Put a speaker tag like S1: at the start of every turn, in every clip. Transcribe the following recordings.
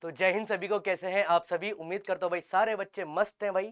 S1: तो जय हिंद सभी को। कैसे हैं आप सभी? उम्मीद करता हूँ भाई सारे बच्चे मस्त हैं भाई।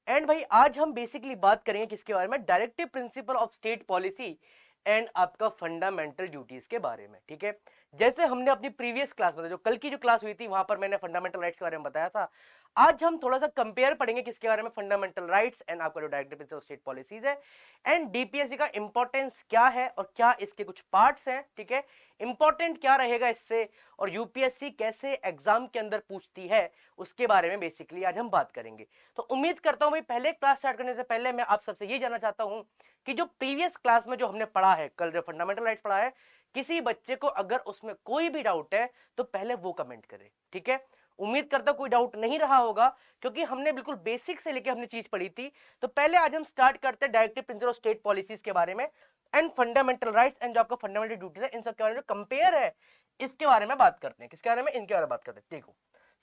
S1: एंड भाई आज हम बेसिकली बात करेंगे किसके बारे में? Directive principle of state policy and आपका फंडामेंटल ड्यूटीज के बारे में। ठीक है, जैसे हमने अपनी प्रीवियस क्लास में, जो कल की जो क्लास हुई थी, वहां पर मैंने फंडामेंटल राइट्स के बारे में बताया था। आज हम थोड़ा सा कंपेयर पढ़ेंगे किसके बारे में? फंडामेंटल राइट्स एंड आपका जो directive principle of state policies है एंड डीपीएससी का इंपॉर्टेंस क्या है और क्या इसके कुछ पार्ट्स हैं। ठीक है, इंपॉर्टेंट क्या रहेगा इससे और यूपीएससी कैसे एग्जाम के अंदर पूछती है, उसके बारे में बेसिकली आज हम बात करेंगे। तो उम्मीद करता हूं भाई पहले क्लास स्टार्ट करने से पहले मैं आप सबसे ये जानना चाहता हूं कि जो प्रीवियस क्लास में जो हमने पढ़ा है, कल जो फंडामेंटल राइट्स पढ़ा है, किसी बच्चे को अगर उसमें कोई भी डाउट है तो पहले वो कमेंट करे। ठीक है, उम्मीद करता हूं कोई डाउट नहीं रहा होगा, क्योंकि हमने बिल्कुल बेसिक से लेकर हमने चीज पढ़ी थी। तो पहले आज हम स्टार्ट करते हैं directive principle of state policies के बारे में एंड फंडामेंटल राइट्स एंड जो आपका फंडामेंटल ड्यूटीज है, इन सब के बारे में जो कंपेयर है इसके बारे में बात करते हैं। किसके बारे में? इनके बारे में बात करते हैं। देखो,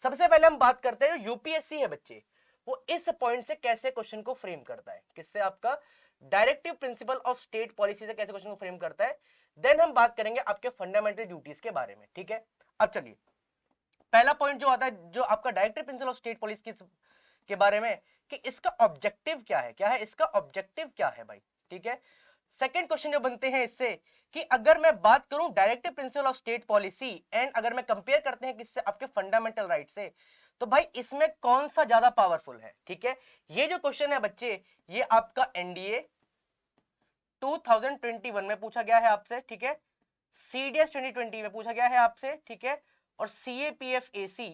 S1: सबसे पहले हम बात करते हैं जो यूपीएससी है बच्चे, वो इस पॉइंट से कैसे क्वेश्चन को फ्रेम करता है। किससे? आपका directive principle of state policy से कैसे क्वेश्चन को फ्रेम करता है। देन हम बात करेंगे आपके फंडामेंटल ड्यूटीज के बारे में। ठीक है, अब चलिए पहला पॉइंट जो आता है जो आपका directive principle of state policy के बारे में, कि इसका ऑब्जेक्टिव क्या है। क्या है इसका ऑब्जेक्टिव? क्या है भाई? ठीक है, सेकंड क्वेश्चन जो बनते हैं इससे कि अगर मैं बात करूं directive principle of state policy and अगर मैं कंपेयर करते हैं किससे? आपके फंडामेंटल राइट से, तो भाई इसमें कौन सा ज्यादा पावरफुल है। ठीक है, ये जो क्वेश्चन है बच्चे, ये आपका एनडीए 2021 में पूछा गया है आपसे। ठीक है, सीडीएस 2020 में पूछा गया है आपसे। ठीक है, और सीएपीएफ एसी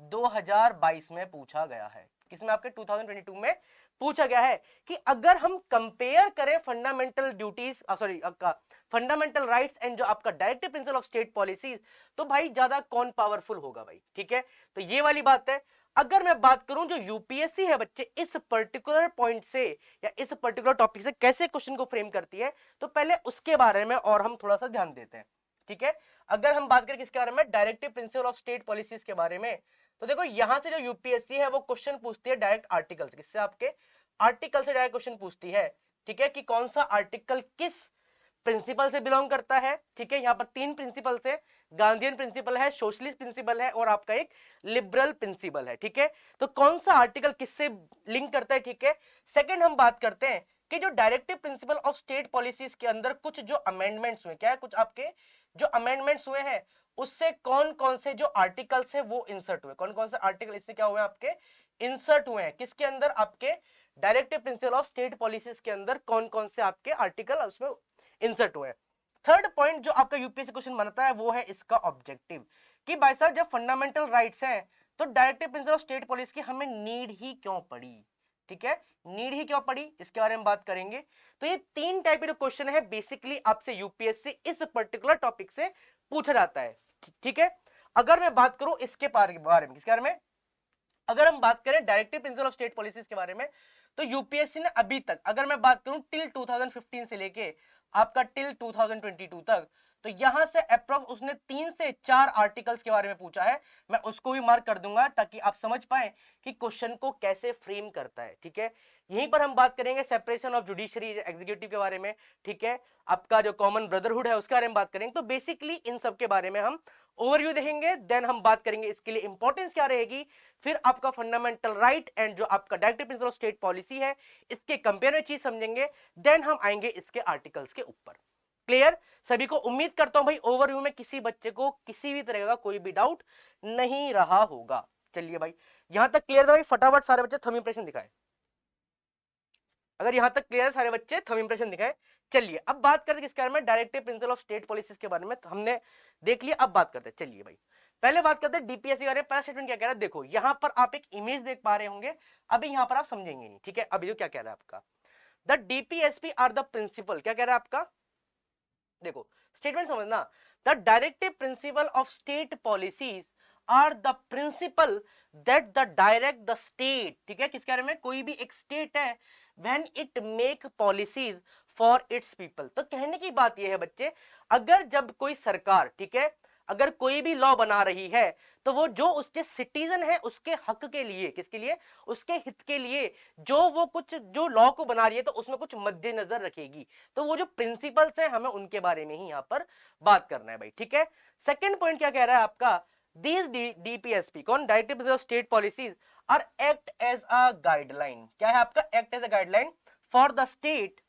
S1: 2022 में पूछा गया है। किसमें? आपके 2022 में पूछा गया है कि अगर हम कंपेयर करें फंडामेंटल ड्यूटीज, सॉरी आपका फंडामेंटल राइट्स एंड जो आपका directive principle of state policies, तो भाई ज्यादा कौन पावरफुल होगा भाई। ठीक है, तो ये वाली बात है। अगर मैं बात करूं जो यूपीएससी है बच्चे, इस पर्टिकुलर पॉइंट से या इस पर्टिकुलर टॉपिक से कैसे क्वेश्चन को फ्रेम करती है, तो पहले उसके बारे में और हम थोड़ा सा ध्यान देते हैं। ठीक है, अगर हम बात करें किसके बारे में? Directive principle of state policies के बारे में, तो देखो यहां से जो यूपीएससी है वो क्वेश्चन पूछती है डायरेक्ट आर्टिकल से। किससे? आपके आर्टिकल से डायरेक्ट क्वेश्चन पूछती है। ठीक है, कि कौन सा आर्टिकल किस प्रिंसिपल से बिलोंग करता है। ठीक है, यहां पर तीन प्रिंसिपल है, गांधीयन प्रिंसिपल है, सोशलिस्ट प्रिंसिपल है और आपका एक लिबरल प्रिंसिपल है। ठीक है, तो कौन सा आर्टिकल किससे लिंक करता है। ठीक है, सेकंड हम बात करते हैं कि जो directive principle of state policies के अंदर कुछ जो अमेंडमेंट्स हुए, क्या है, कुछ आपके जो अमेंडमेंट्स हुए हैं, उससे कौन कौन से जो आर्टिकल्स है वो इंसर्ट हुए। कौन कौन से आर्टिकल इससे क्या हुए? आपके इंसर्ट हुए हैं। किसके अंदर? आपके directive principle of state policies के अंदर कौन कौन से आपके आर्टिकल उसमें इंसर्ट हुए हैं। थर्ड पॉइंट जो आपका यूपीएससी क्वेश्चन बनता है वो है इसका ऑब्जेक्टिव, कि भाई साहब जब फंडामेंटल राइट्स हैं तो directive principle of state policy की हमें नीड ही क्यों पड़ी। ठीक है, नीड ही क्यों पड़ी, इसके बारे में बात करेंगे। तो ये तीन टाइप के जो क्वेश्चन है बेसिकली आपसे यूपीएससी इस पर्टिकुलर टॉपिक से पूछा जाता है। ठीक है, अगर मैं बात करूं इसके बारे में, किसके बारे में? अगर हम बात करें directive principle of state policies के बारे में, तो यूपीएससी ने अभी तक, अगर मैं बात करूं टिल 2015 से लेके आपका टिल 2022 तक, तो यहां से अप्रोक्स उसने 3 से 4 आर्टिकल्स के बारे में पूछा है। मैं उसको भी मार्क कर दूंगा ताकि आप समझ पाए कि क्वेश्चन को कैसे फ्रेम करता है। ठीक है, यहीं पर हम बात करेंगे सेपरेशन ऑफ जुडिशरी एग्जीक्यूटिव के बारे में। ठीक है, आपका जो कॉमन ब्रदरहुड है उसके बारे में बात करेंगे। तो बेसिकली इन सब के बारे में हम ओवरव्यू देखेंगे, देन हम बात करेंगे इसके लिए इंपॉर्टेंस क्या रहेगी, फिर आपका फंडामेंटल राइट एंड जो आपका directive principle of state policy है इसके कंपेयर में चीज समझेंगे, देन हम आएंगे इसके आर्टिकल्स के ऊपर। क्लियर सभी को? उम्मीद करता हूं भाई ओवरव्यू में किसी बच्चे को किसी भी तरह का कोई भी डाउट नहीं रहा होगा। चलिए भाई, यहां तक क्लियर था भाई? फटाफट सारे बच्चे थंब इंप्रेशन दिखाए। अगर यहां तक क्लियर है सारे बच्चे, थंब इंप्रेशन दिखाए। चलिए अब बात करते हैं किसके बारे में? Directive principle of state policies के बारे में हमने देख लिया, अब बात करते हैं। चलिए भाई, पहले बात करते हैं डीपीएससी के बारे में। पहला स्टेटमेंट क्या कह रहा है? देखो यहां पर आप एक इमेज देख पा रहे होंगे, अभी यहां पर आप समझेंगे नहीं। ठीक है, अभी जो क्या कह रहा है आपका, the DPSP are the principle, क्या कह रहा है आपका? देखो स्टेटमेंट समझना, the directive principle of state policies are the principle that the direct the state. ठीक है, किसके बारे में? कोई भी एक स्टेट है when it make policies for its people. तो कहने की बात यह है बच्चे, अगर जब कोई सरकार, ठीक है, अगर कोई भी लॉ बना रही है तो वो जो उसके सिटीजन है उसके हक के लिए, किसके लिए? उसके हित के लिए जो वो कुछ जो लॉ को बना रही है तो उसमें कुछ मद्देनजर रखेगी। तो वो जो प्रिंसिपल्स है हमें उनके बारे में ही यहां पर बात करना है भाई। ठीक है, सेकंड पॉइंट क्या कह रहा है आपका? These DPSP कौन directive principle of state policies are act as a guideline, क्या है आपका, act as a guideline for the state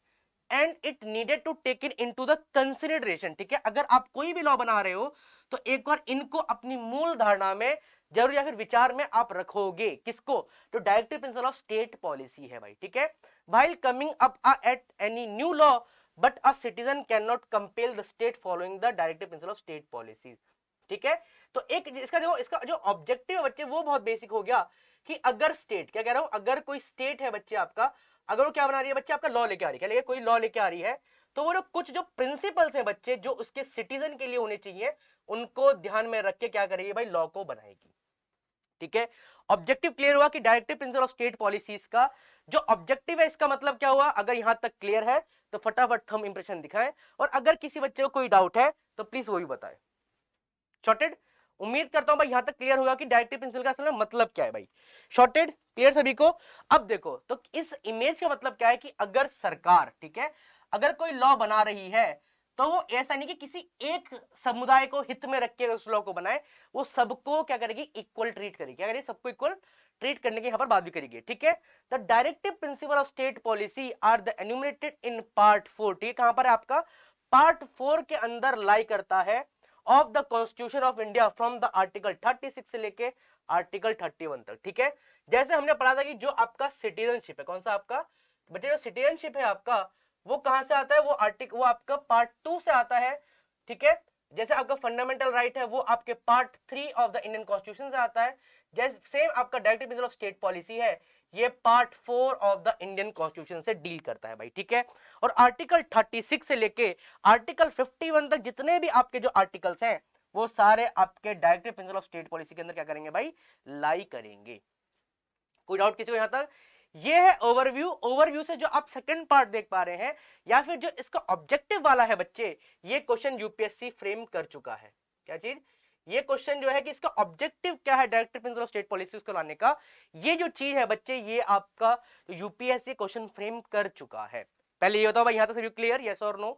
S1: and it needed to take into the consideration, ठीक है। अगर आप कोई भी लॉ बना रहे हो तो एक बार इनको अपनी मूल धारणा में जरूर या फिर विचार में आप रखोगे, किसको, तो directive principle of state policy है भाई, ठीक है। While coming up at any new law but a citizen can not compel the state following the directive principle of state policy, ठीक है। तो एक इसका देखो, इसका जो ऑब्जेक्टिव है बच्चे वो बहुत बेसिक हो गया कि अगर स्टेट, क्या कह रहा हूं, अगर कोई स्टेट है बच्चे आपका, अगर वो क्या बना रही है बच्चे आपका, लॉ लेके आ रही है, क्या लेके, कोई लॉ लेके आ रही है, तो वो कुछ जो प्रिंसिपल्स हैं बच्चे जो उसके सिटीजन के लिए होने चाहिए उनको ध्यान में रख के क्या करेगी भाई, लॉ को बनाएगी, ठीक है। ऑब्जेक्टिव क्लियर हुआ कि directive principle of state policies का जो ऑब्जेक्टिव है, इसका मतलब क्या हुआ, अगर यहां तक क्लियर है तो फटाफट थंब इंप्रेशन दिखाएं, और अगर किसी बच्चे को कोई डाउट है तो प्लीज वो भी बताएं। शॉर्टेड, उम्मीद करता हूं भाई यहां तक क्लियर होगा कि डायरेक्टिव प्रिंसिपल का असल में मतलब क्या है भाई। शॉर्टेड, क्लियर सभी को। अब देखो तो इस इमेज का मतलब क्या है कि अगर सरकार, ठीक है, अगर कोई लॉ बना रही है तो वो ऐसा नहीं कि किसी एक समुदाय को हित में रख के उस लॉ को बनाए, वो सबको क्या करेगी, इक्वल ट्रीट करेगी, क्या करेगी, सबको इक्वल ट्रीट करने की यहां पर बात भी करेगी, ठीक है। The directive principle of state policy are the enumerated in part 4, ठीक है, कहां पर है आपका, पार्ट 4 के अंदर लाई करता है of the constitution of India from the article 36 से लेके आर्टिकल 31 तक, ठीक है। जैसे हमने पढ़ा था कि जो आपका सिटीजनशिप है, कौन सा आपका बच्चे, जो सिटीजनशिप है आपका, वो कहां से आता है, वो आर्टिकल, वो आपका पार्ट 2 से आता है, ठीक है। जैसे आपका फंडामेंटल राइट है वो आपके part 3 of the Indian constitution से आता है, जैसे सेम आपका directive principle of state policy है, ये part 4 of the Indian constitution से डील करता है भाई, ठीक है। और आर्टिकल 36 से लेके आर्टिकल 51 तक जितने भी आपके जो आर्टिकल्स हैं वो सारे आपके directive principle of state policy के अंदर क्या करेंगे भाई, लाई करेंगे। कोई डाउट किसी को यहां तक? ये है ओवरव्यू। ओवरव्यू से जो आप सेकंड पार्ट देख पा रहे हैं या फिर जो इसका ऑब्जेक्टिव वाला है बच्चे, ये क्वेश्चन यूपीएससी फ्रेम कर चुका है। क्या चीज, ये क्वेश्चन जो है कि इसका ऑब्जेक्टिव क्या है directive principle of state policy उसको लाने का, ये जो चीज है बच्चे ये आपका यूपीएससी क्वेश्चन फ्रेम कर चुका है। पहले ये होता है भाई, यहां तक सभी क्लियर, यस और नो,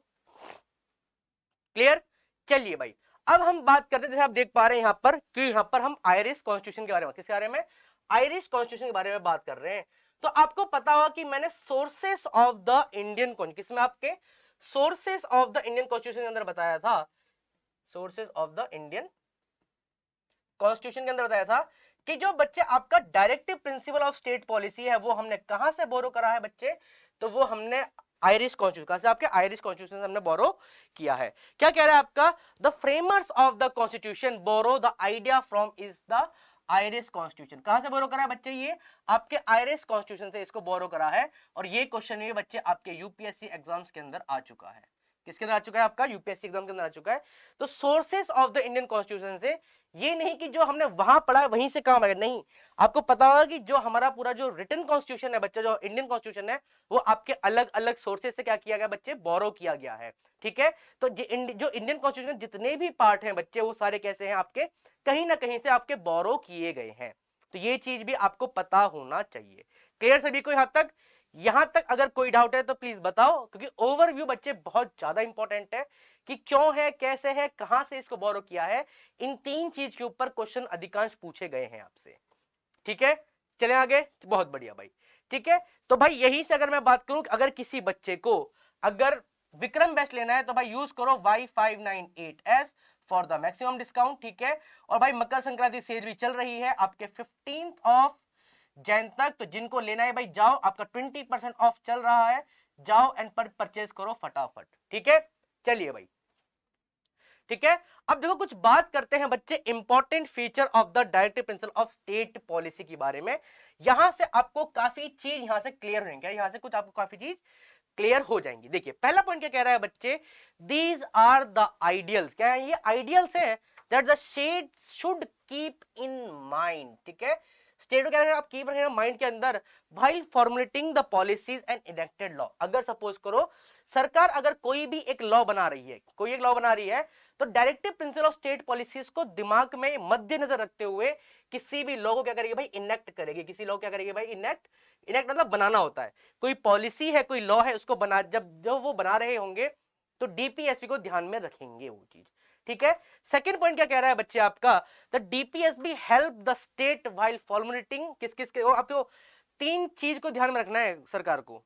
S1: क्लियर। चलिए भाई अब हम बात करते हैं, जैसे आप देख पा रहे हैं यहां पर कि यहां पर हम आयरिश कॉन्स्टिट्यूशन के बारे में, किसके बारे में, आयरिश कॉन्स्टिट्यूशन के बारे में बात कर रहे हैं। तो आपको पता होगा कि मैंने sources of the Indian constitution, किसमें आपके sources of the Indian constitution के अंदर बताया था, sources of the Indian constitution के अंदर बताया था कि जो बच्चे आपका directive principle of state policy है वो हमने कहां से बोरो करा है बच्चे, तो वो हमने आयरिश कॉन्स्टिट्यूशन से, आपके आयरिश कॉन्स्टिट्यूशन से हमने बोरो किया है। क्या कह रहा है आपका, the framers of the constitution borrow the idea from is the Irish constitution. कहां से बोरो करा है बच्चे, ये आपके आयरिश कॉन्स्टिट्यूशन से इसको बोरो करा है, और ये क्वेश्चन ये बच्चे आपके यूपीएससी एग्जाम्स के अंदर आ चुका है। किसके अंदर आ चुका है, आपका यूपीएससी एग्जाम के अंदर आ चुका है। तो sources of the Indian constitution से, ये नहीं कि जो हमने वहां पढ़ा वहीं से काम आएगा, नहीं, आपको पता होगा कि जो हमारा पूरा जो रिटन कॉन्स्टिट्यूशन है बच्चा, जो इंडियन कॉन्स्टिट्यूशन है, वो आपके अलग अलग सोर्सेस से क्या किया गया बच्चे, बोरो किया गया है, ठीक है। तो जो इंडियन कॉन्स्टिट्यूशन जितने भी पार्ट हैं बच्चे, वो सारे कैसे हैं आपके, कहीं ना कहीं से आपके बोरो किए गए हैं। तो ये चीज भी आपको पता होना चाहिए। क्लियर सभी को यहां तक? यहां तक अगर कोई डाउट है तो प्लीज बताओ, क्योंकि ओवरव्यू बच्चे बहुत ज्यादा इंपॉर्टेंट है कि क्यों है, कैसे है, कहां से इसको बोरो किया है, इन तीन चीज के ऊपर क्वेश्चन अधिकांश पूछे गए हैं आपसे, ठीक है। चले आगे, बहुत बढ़िया भाई, ठीक है। तो भाई यहीं से अगर मैं बात करूं, अगर किसी बच्चे को अगर विक्रम बेस्ट लेना है तो भाई यूज करो Y598S for the maximum discount, ठीक है। और भाई मकर संक्रांति सेल भी चल रही है आपके 15th ऑफ जैन तक, तो जिनको लेना है भाई जाओ, आपका 20% ऑफ चल रहा है, जाओ एंड पर परचेज करो फटाफट, ठीक है। चलिए भाई, ठीक है। अब देखो कुछ बात करते हैं बच्चे important feature of the directive principle of state policy के बारे में। यहां से आपको काफी चीज यहां से क्लियर होंगे, यहां से कुछ आपको काफी चीज क्लियर हो जाएंगी। देखिए पहला पॉइंट क्या कह रहा है बच्चे, दीज आर द आइडियल्स, क्या है ये आइडियल्स है, that the state should keep in mind, ठीक है। स्टेट को क्या है आप कीप रखेंगे माइंड के अंदर भाई formulating the policies and enacted law. अगर सपोज करो सरकार अगर कोई भी एक लॉ बना रही है, कोई एक लॉ बना रही है, तो directive principle of state policies को दिमाग में मद्देनजर रखते हुए किसी भी लॉ को क्या करेगी भाई, इनेक्ट करेगी। किसी लॉ क्या करेगी भाई, इनेक्ट, इनेक्ट मतलब बनाना होता है। कोई पॉलिसी है, कोई लॉ है, उसको बना जब वो बना रहे होंगे तो डीपीएसपी को ध्यान में रखेंगे वो चीज, ठीक है। सेकंड पॉइंट क्या कह रहा है बच्चे आपका, the DPSP help the state while formulating, किस किस के, आपको तीन चीज को ध्यान में रखना है सरकार को,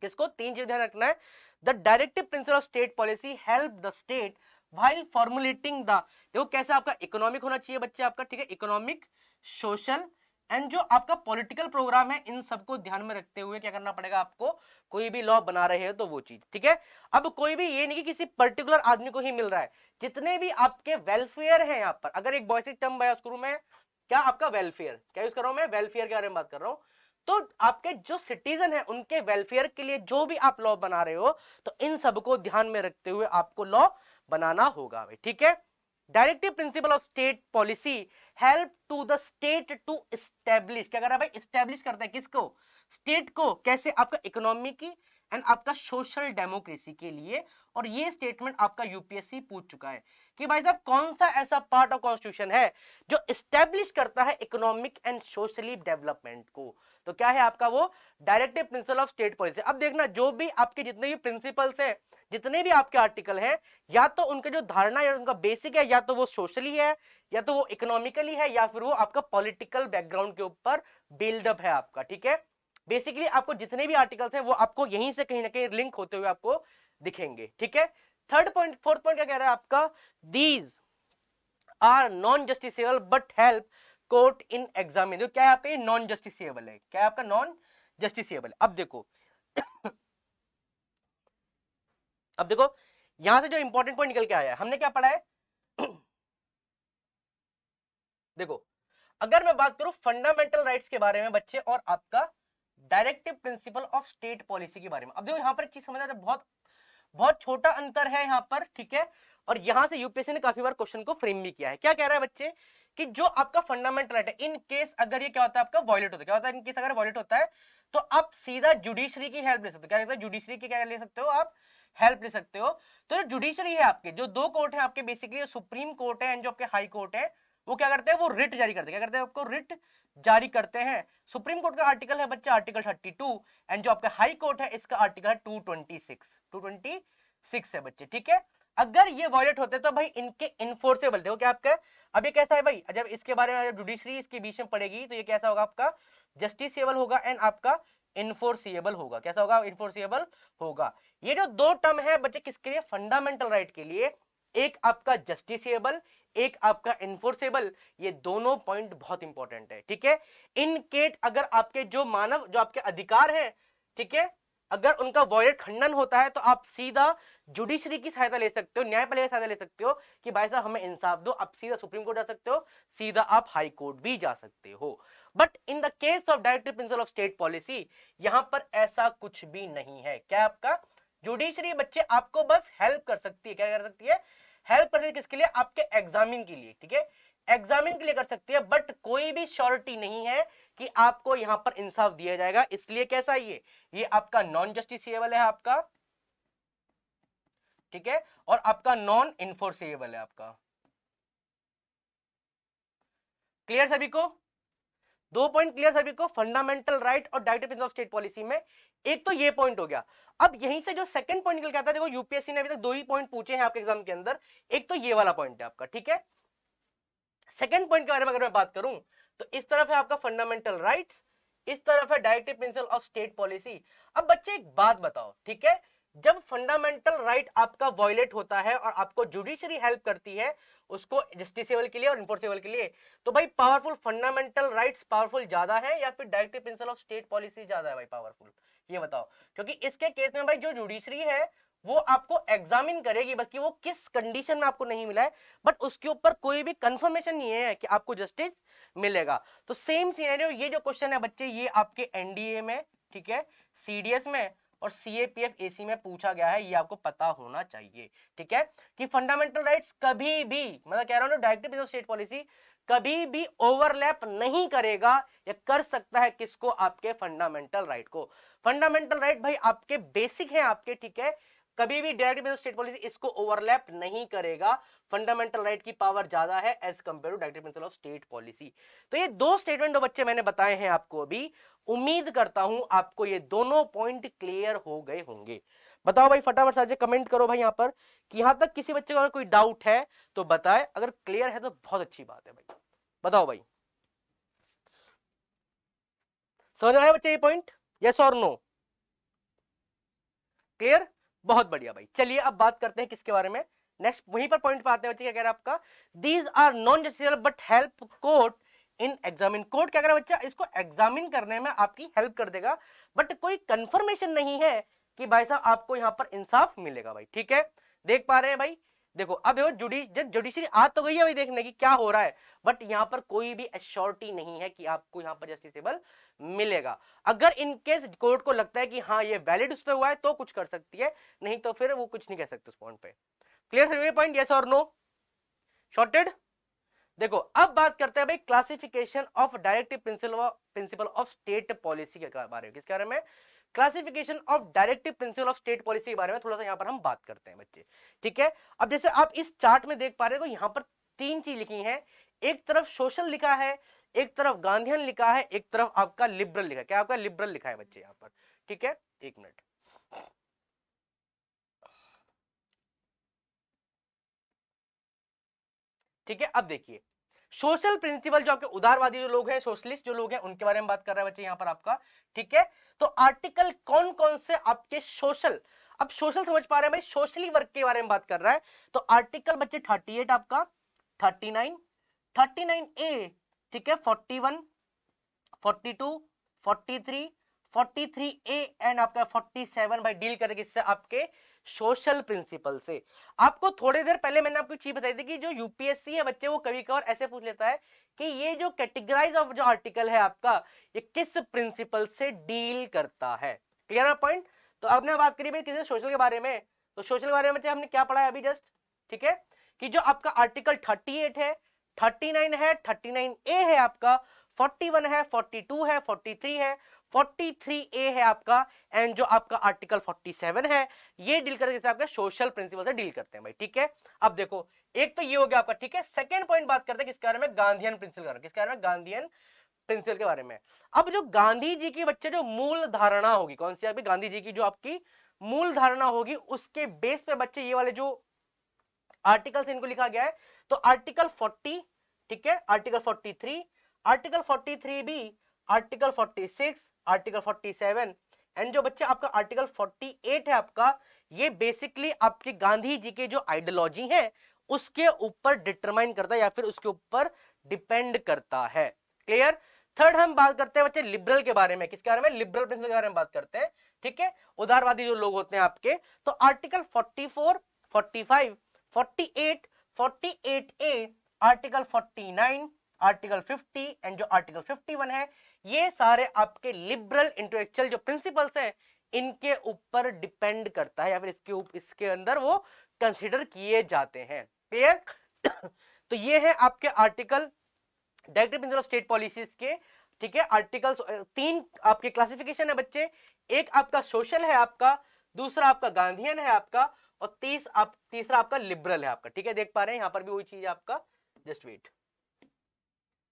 S1: किसको, तीन चीज ध्यान रखना है। The directive principle of state policy help the state while formulating the, देखो कैसे आपका इकोनॉमिक होना चाहिए बच्चे आपका, ठीक है, इकोनॉमिक, सोशल एंड जो आपका पॉलिटिकल प्रोग्राम है, इन सबको ध्यान में रखते हुए क्या करना पड़ेगा आपको, कोई भी लॉ बना रहे हैं तो वो चीज, ठीक है। अब कोई भी ये नहीं कि किसी पर्टिकुलर आदमी को ही मिल रहा है, जितने भी आपके वेलफेयर है यहाँ पर, अगर एक बेसिक टर्म बाय करूं मैं, क्या आपका वेलफेयर, क्या यूज कर रहा हूं मैं, वेलफेयर के बारे में बात कर रहा हूं। तो आपके जो सिटीजन है उनके वेलफेयर के लिए जो भी आप लॉ बना रहे हो, तो इन सबको ध्यान में रखते हुए आपको लॉ बनाना होगा भाई, ठीक है। Directive principle of state policy help to the state to establish, क्या कर रहा है भाई, एस्टेब्लिश करता है किसको, स्टेट को, कैसे, आपका इकोनॉमी की एंड आपका सोशल डेमोक्रेसी के लिए। और ये स्टेटमेंट आपका यूपीएससी पूछ चुका है कि भाई साहब कौन सा ऐसा पार्ट ऑफ कॉन्स्टिट्यूशन है जो एस्टेब्लिश करता है इकोनॉमिक एंड सोशली डेवलपमेंट को, तो क्या है आपका वो directive principle of state policy. अब देखना जो भी आपके जितने भी प्रिंसिपल्स है, जितने भी आपके आर्टिकल हैं, या तो उनके जो धारणा या उनका बेसिक है, या तो वो सोशली है, या तो वो इकोनॉमिकली है, या फिर वो आपका पॉलिटिकल बैकग्राउंड के ऊपर बिल्डअप है आपका, ठीक है। बेसिकली आपको जितने भी आर्टिकल्स हैं वो आपको यहीं से कहीं ना कहीं लिंक होते हुए आपको दिखेंगे, ठीक है। थर्ड पॉइंट, फोर्थ पॉइंट क्या कह रहा है आपका, these are non justiciable but help court in examine, क्या है आपका ये नॉन जस्टिसेबल है, क्या है आपका नॉन जस्टिसेबल है। अब देखो अब देखो यहां से जो इंपॉर्टेंट पॉइंट निकल के आया है, हमने क्या पढ़ा है देखो, अगर मैं बात करूं फंडामेंटल राइट्स के बारे में बच्चे, और आपका directive principle of state policy के बारे में, अब देखो यहां पर एक चीज समझना, बहुत बहुत छोटा अंतर है यहाँ पर, ठीक है। और यहां से यूपीएससी ने काफी बार क्वेश्चन को फ्रेम भी किया है, क्या कह रहा है बच्चे, कि जो आपका फंडामेंटल राइट है, इन केस अगर ये क्या होता है आपका वॉयलेट होता है, क्या होता है इन केस अगर वॉयलेट होता है, तो आप सीधा जुडिशरी की हेल्प ले सकते हो, क्या कहते हैं जुडिशरी की, क्या ले सकते हो आप, हेल्प ले सकते हो। तो जो जुडिशरी है आपके, जो दो कोर्ट है आपके, बेसिकली सुप्रीम कोर्ट है एंड जो आपके हाई कोर्ट है, वो क्या करते हैं, वो रिट जारी करते हैं, क्या करते हैं आपको रिट जारी करते हैं। सुप्रीम कोर्ट का आर्टिकल है बच्चा आर्टिकल 32 एंड जो आपका हाई कोर्ट है इसका आर्टिकल है 226 है बच्चे, ठीक है। अगर ये वॉयलेट होते तो भाई इनके इन्फोर्सेबल, देखो क्या आपका, अब ये कैसा है भाई, जब इसके बारे में जुडिशरी इसके बीच में पड़ेगी तो ये कैसा होगा आपका, जस्टिसेबल होगा एंड आपका इन्फोर्सिएबल होगा, कैसा होगा, इन्फोर्सिएबल होगा। ये जो दो टर्म है बच्चे किसके लिए, फंडामेंटल राइट के लिए, एक आपका जस्टिसेबल, एक आपका इन्फोर्सेबल, ये दोनों पॉइंट बहुत इंपॉर्टेंट है, ठीक है। इन केट अगर आपके जो मानव जो आपके अधिकार है, ठीक है, अगर उनका वॉयलेट खंडन होता है तो आप सीधा जुडिशरी की सहायता ले सकते हो, न्यायपालिका की सहायता ले सकते हो कि भाई साहब हमें इंसाफ दो, आप सीधा सुप्रीम कोर्ट जा सकते हो, सीधा आप हाई कोर्ट भी जा सकते हो। But in the case of directive principle of state policy, यहां पर ऐसा कुछ भी नहीं है, क्या आपका जुडिशरी बच्चे आपको बस हेल्प कर सकती है, क्या कर सकती है, हेल्प कर सकती है, किसके लिए, आपके एग्जामिन के लिए, ठीक है, एग्जामिन के लिए कर सकती है, बट कोई भी श्योरिटी नहीं है कि आपको यहां पर इंसाफ दिया जाएगा। इसलिए कैसा ये आपका नॉन जस्टिसेबल है आपका, ठीक है, और आपका नॉन इन्फोर्सेबल है आपका। क्लियर सभी को, दो पॉइंट क्लियर सभी को, फंडामेंटल राइट और directive principle of state policy में। एक तो ये पॉइंट हो गया। अब यहीं से जो सेकंड पॉइंट निकल के आता है, देखो यूपीएससी ने अभी तक दो ही पॉइंट पूछे हैं आपके एग्जाम के अंदर, एक तो ये वाला पॉइंट है आपका, ठीक है। सेकंड पॉइंट के बारे में अगर मैं बात करूं तो इस तरफ है आपका फंडामेंटल राइट्स, इस तरफ है directive principle of state policy. अब बच्चे एक बात बताओ, ठीक है, जब फंडामेंटल राइट आपका वॉयलेट होता है और आपको जुडिशरी हेल्प करती है उसको जस्टिसेबल के लिए और इन्फोर्सेबल के लिए, तो भाई पावरफुल फंडामेंटल राइट्स पावरफुल ज्यादा है या फिर directive principle of state policy ज्यादा है भाई पावरफुल, ये बताओ। क्योंकि इसके केस में भाई जो जुडिशरी है वो आपको एग्जामिन करेगी बस कि वो किस कंडीशन में आपको नहीं मिला है, बट उसके ऊपर कोई भी कंफर्मेशन नहीं है कि आपको जस्टिस मिलेगा। तो सेम सिनेरियो, ये जो क्वेश्चन है बच्चे ये आपके एनडीए में, ठीक है, सीडीएस में और सीएपीएफ एसी में पूछा गया है, ये आपको पता होना चाहिए, ठीक है, कि फंडामेंटल राइट्स कभी भी, मतलब कह रहा हूं directive principle of state policy कभी भी ओवरलैप नहीं करेगा या कर सकता है किसको, आपके फंडामेंटल राइट को। फंडामेंटल राइट भाई आपके बेसिक है आपके, ठीक है, कभी भी डायरेक्टिव स्टेट पॉलिसी इसको ओवरलैप नहीं करेगा। फंडामेंटल राइट की पावर ज्यादा है as compare to directive principle of state policy. तो ये दो स्टेटमेंट जो बच्चे मैंने बताए हैं आपको अभी, उम्मीद करता हूं आपको ये दोनों पॉइंट क्लियर हो गए होंगे। बताओ भाई फटाफट से कमेंट करो भाई यहाँ पर कि यहां तक किसी बच्चे को अगर कोई डाउट है तो बताए, अगर क्लियर है तो बहुत अच्छी बात है भाई। बताओ भाई, समझ आया बच्चे ये पॉइंट? यस और नो? क्लियर? बहुत बढ़िया भाई। चलिए अब बात करते हैं किसके बारे में, नेक्स्ट वहीं पर पॉइंट पे आते हैं बच्चे। क्या कह रहा है आपका? These are non justiciable but help court in examine. Court क्या कर रहा है बच्चा? इसको एग्जामिन करने में आपकी हेल्प कर देगा, बट कोई कंफर्मेशन नहीं है कि भाई साहब आपको यहां पर इंसाफ मिलेगा भाई। ठीक है, देख पा रहे हैं भाई? देखो अब देखो जुडिशरी आ तो गई है भाई देखने की क्या हो रहा है, बट यहां पर कोई भी एश्योरिटी नहीं है कि आपको यहां पर जस्टिसेबल मिलेगा। अगर इनकेस कोर्ट को लगता है कि हाँ ये वैलिड उस पर हुआ है तो कुछ कर सकती है, नहीं तो फिर वो कुछ नहीं कह सकते उस पॉइंट पे। क्लियर सर ये पॉइंट? यस और नो? शॉर्टेड? देखो अब बात करते हैं भाई classification of directive principle of state policy के बारे में। किसके बारे में? Classification of directive principle of state policy के बारे में थोड़ा सा यहां पर हम बात करते हैं बच्चे। ठीक है, अब जैसे आप इस चार्ट में देख पा रहे हो यहां पर तीन चीज लिखी है, एक तरफ सोशल लिखा है, एक तरफ गांधीयन लिखा है, एक तरफ आपका लिबरल लिखा है। क्या आपका लिबरल लिखा है बच्चे यहां पर? ठीक है, एक मिनट। ठीक है, अब देखिए सोशल प्रिंसिपल जो आपके उदारवादी जो लोग हैं, सोशलिस्ट जो लोग हैं, उनके बारे में बात कर रहा है बच्चे यहां पर आपका। ठीक है, तो आर्टिकल कौन कौन से आपके सोशल, अब सोशल समझ पा रहे हैं भाई, सोशली वर्क के बारे में बात कर रहा है। तो आर्टिकल बच्चे 38 आपका, 39, 39A, ठीक है, 41, 42, 43, 43A एंड आपका 47 भाई डील करेंगे इससे आपके सोशल प्रिंसिपल से। आपको थोड़ी देर पहले मैंने आपको चीज बताई थी कि जो यूपीएससी है बच्चे वो कभी कभार ऐसे पूछ लेता है कि ये जो कैटेगराइज ऑफ जो आर्टिकल है आपका ये किस प्रिंसिपल से डील करता है। क्लियर है पॉइंट? तो अब ने बात करी भाई किसी सोशल के बारे में, तो सोशल के बारे में बच्चे हमने क्या पढ़ा है अभी जस्ट? ठीक है, कि जो आपका आर्टिकल 38 है, 39 है, 39A है आपका, 41 है, 42 है, 43 है, 43A है आपका, एंड जो आपका आर्टिकल 47 है ये डील करते जैसे आपके सोशल प्रिंसिपल से डील करते हैं भाई। ठीक है, अब देखो एक तो ये हो गया आपका। ठीक है, सेकंड पॉइंट बात करते हैं किसके बारे में? गांधीयन प्रिंसिपल। किसके बारे में? गांधीयन प्रिंसिपल के बारे में। अब जो गांधी जी की बच्चे जो मूल धारणा होगी, कौन सी? अभी गांधी जी की जो आपकी मूल धारणा होगी उसके बेस पे बच्चे ये वाले जो आर्टिकल्स इनको लिखा गया है। तो आर्टिकल 40, ठीक है, article 43, article 43B, article 46, article 47 and जो बच्चे आपका आर्टिकल 48 है आपका, ये बेसिकली आपके गांधी जी के जो आइडियोलॉजी है उसके ऊपर डिटरमाइन करता है या फिर उसके ऊपर डिपेंड करता है। क्लियर? थर्ड हम बात करते हैं बच्चे लिबरल के बारे में। किसके बारे में? लिबरल प्रिंसिपल के बारे में बात करते हैं। ठीक है, उदारवादी जो लोग होते हैं आपके, तो article 44, 45, 48, 48A, article 49, article 50 and जो आर्टिकल 51 है, ये सारे आपके लिबरल इंटेलेक्चुअल जो प्रिंसिपल्स हैं इनके ऊपर डिपेंड करता है या फिर इसके अंदर वो कंसीडर किए जाते हैं। क्लियर? तो ये है आपके article directive principle of state policies के। ठीक है, आर्टिकल्स तीन आपके क्लासिफिकेशन है बच्चे, एक आपका सोशल है आपका, दूसरा आपका गांधीयन है आपका, और तीसरा आपका लिबरल है आपका। ठीक है, देख पा रहे हैं यहां पर भी वही चीज है आपका, जस्ट वेट।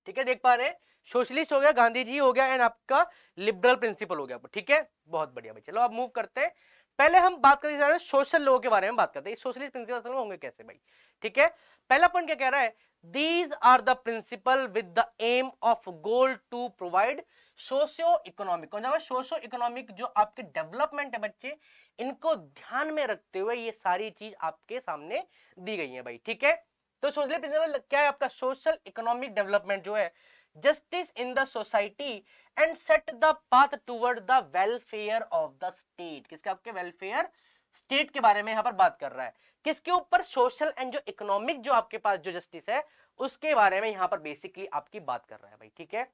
S1: ठीक है, देख पा रहे हैं सोशलिस्ट हो गया, गांधी जी हो गया, एंड आपका लिबरल प्रिंसिपल हो गया। ठीक है, बहुत बढ़िया भाई। चलो अब मूव करते हैं। पहले हम बात करते हैं सोशल लोगों के बारे में बात करते हैं, सोशलिस्ट प्रिंसिपल होंगे कैसे भाई। ठीक है, पहला पॉइंट क्या कह रहा है? These are the principle with the aim of goal to provide socio economic, कौन सा? सोशियो इकोनॉमिक जो आपके डेवलपमेंट है बच्चे, इनको ध्यान में रखते हुए ये सारी चीज आपके सामने दी गई है भाई। ठीक है, तो सोशल प्रिंसिपल क्या है आपका? सोशल इकोनॉमिक डेवलपमेंट जो है, justice in the society and set the path toward the welfare of the state. किसके? आपके वेलफेयर स्टेट के बारे में यहां पर बात कर रहा है। किसके ऊपर? सोशल एंड जो इकोनॉमिक जो आपके पास जो जस्टिस है उसके बारे में यहां पर बेसिकली आपकी बात कर रहा है भाई। ठीक है,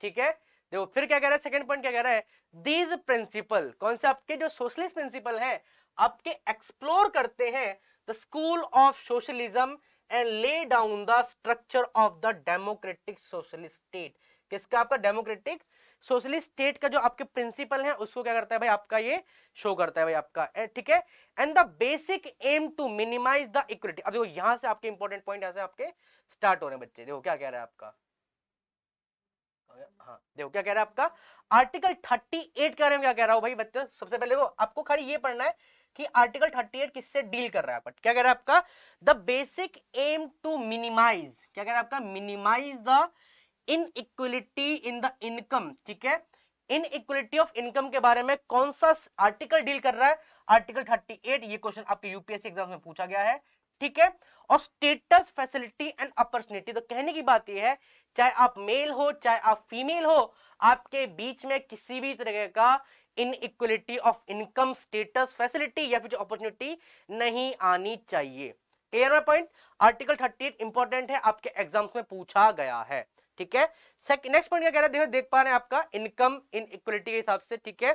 S1: ठीक है, देखो फिर क्या कह रहा है, सेकंड पॉइंट क्या कह रहा है? दीज प्रिंसिपल, कौन से आपके जो सोशलिस्ट प्रिंसिपल है आपके एक्सप्लोर करते हैं the school of socialism and lay down the structure of the democratic socialist state. किसका? आपका डेमोक्रेटिक सोशलिस्ट स्टेट का जो आपके प्रिंसिपल है उसको क्या करता है भाई आपका? ये शो करता है भाई आपका। ठीक है, and the basic aim to minimize the equity. अब देखो यहां से आपके इंपॉर्टेंट पॉइंट यहां से आपके स्टार्ट हो रहे हैं बच्चे। देखो क्या कह रहा है आपका, हाँ देखो क्या कह रहा है आपका आर्टिकल 38 के बारे में क्या कह रहा हूं भाई बच्चों। सबसे पहले देखो आपको खाली ये पढ़ना है कि आर्टिकल 38 किससे डील कर रहा है, बट क्या कह रहा है आपका, the basic aim to minimize, क्या कह रहा है आपका, minimize the inequality in the income, ठीक है, इनइक्वलिटी ऑफ इनकम के बारे में कौन सा आर्टिकल डील कर रहा है, आर्टिकल 38। ये क्वेश्चन आपके यूपीएससी एग्जाम में पूछा गया है, ठीक है। और स्टेटस, फैसिलिटी एंड अपॉर्चुनिटी, तो कहने की बात यह है, चाहे आप मेल हो चाहे आप फीमेल हो, आपके बीच में किसी भी तरह का inequality of income, status, facility या फिर अपॉर्चुनिटी नहीं आनी चाहिए। क्लियर है पॉइंट। आर्टिकल 38 इंपॉर्टेंट है, आपके एग्जाम्स में पूछा गया है, ठीक है। नेक्स्ट पॉइंट क्या कह रहा है, देख पा रहे हैं आपका इनकम इनइक्वलिटी के हिसाब से, ठीक है।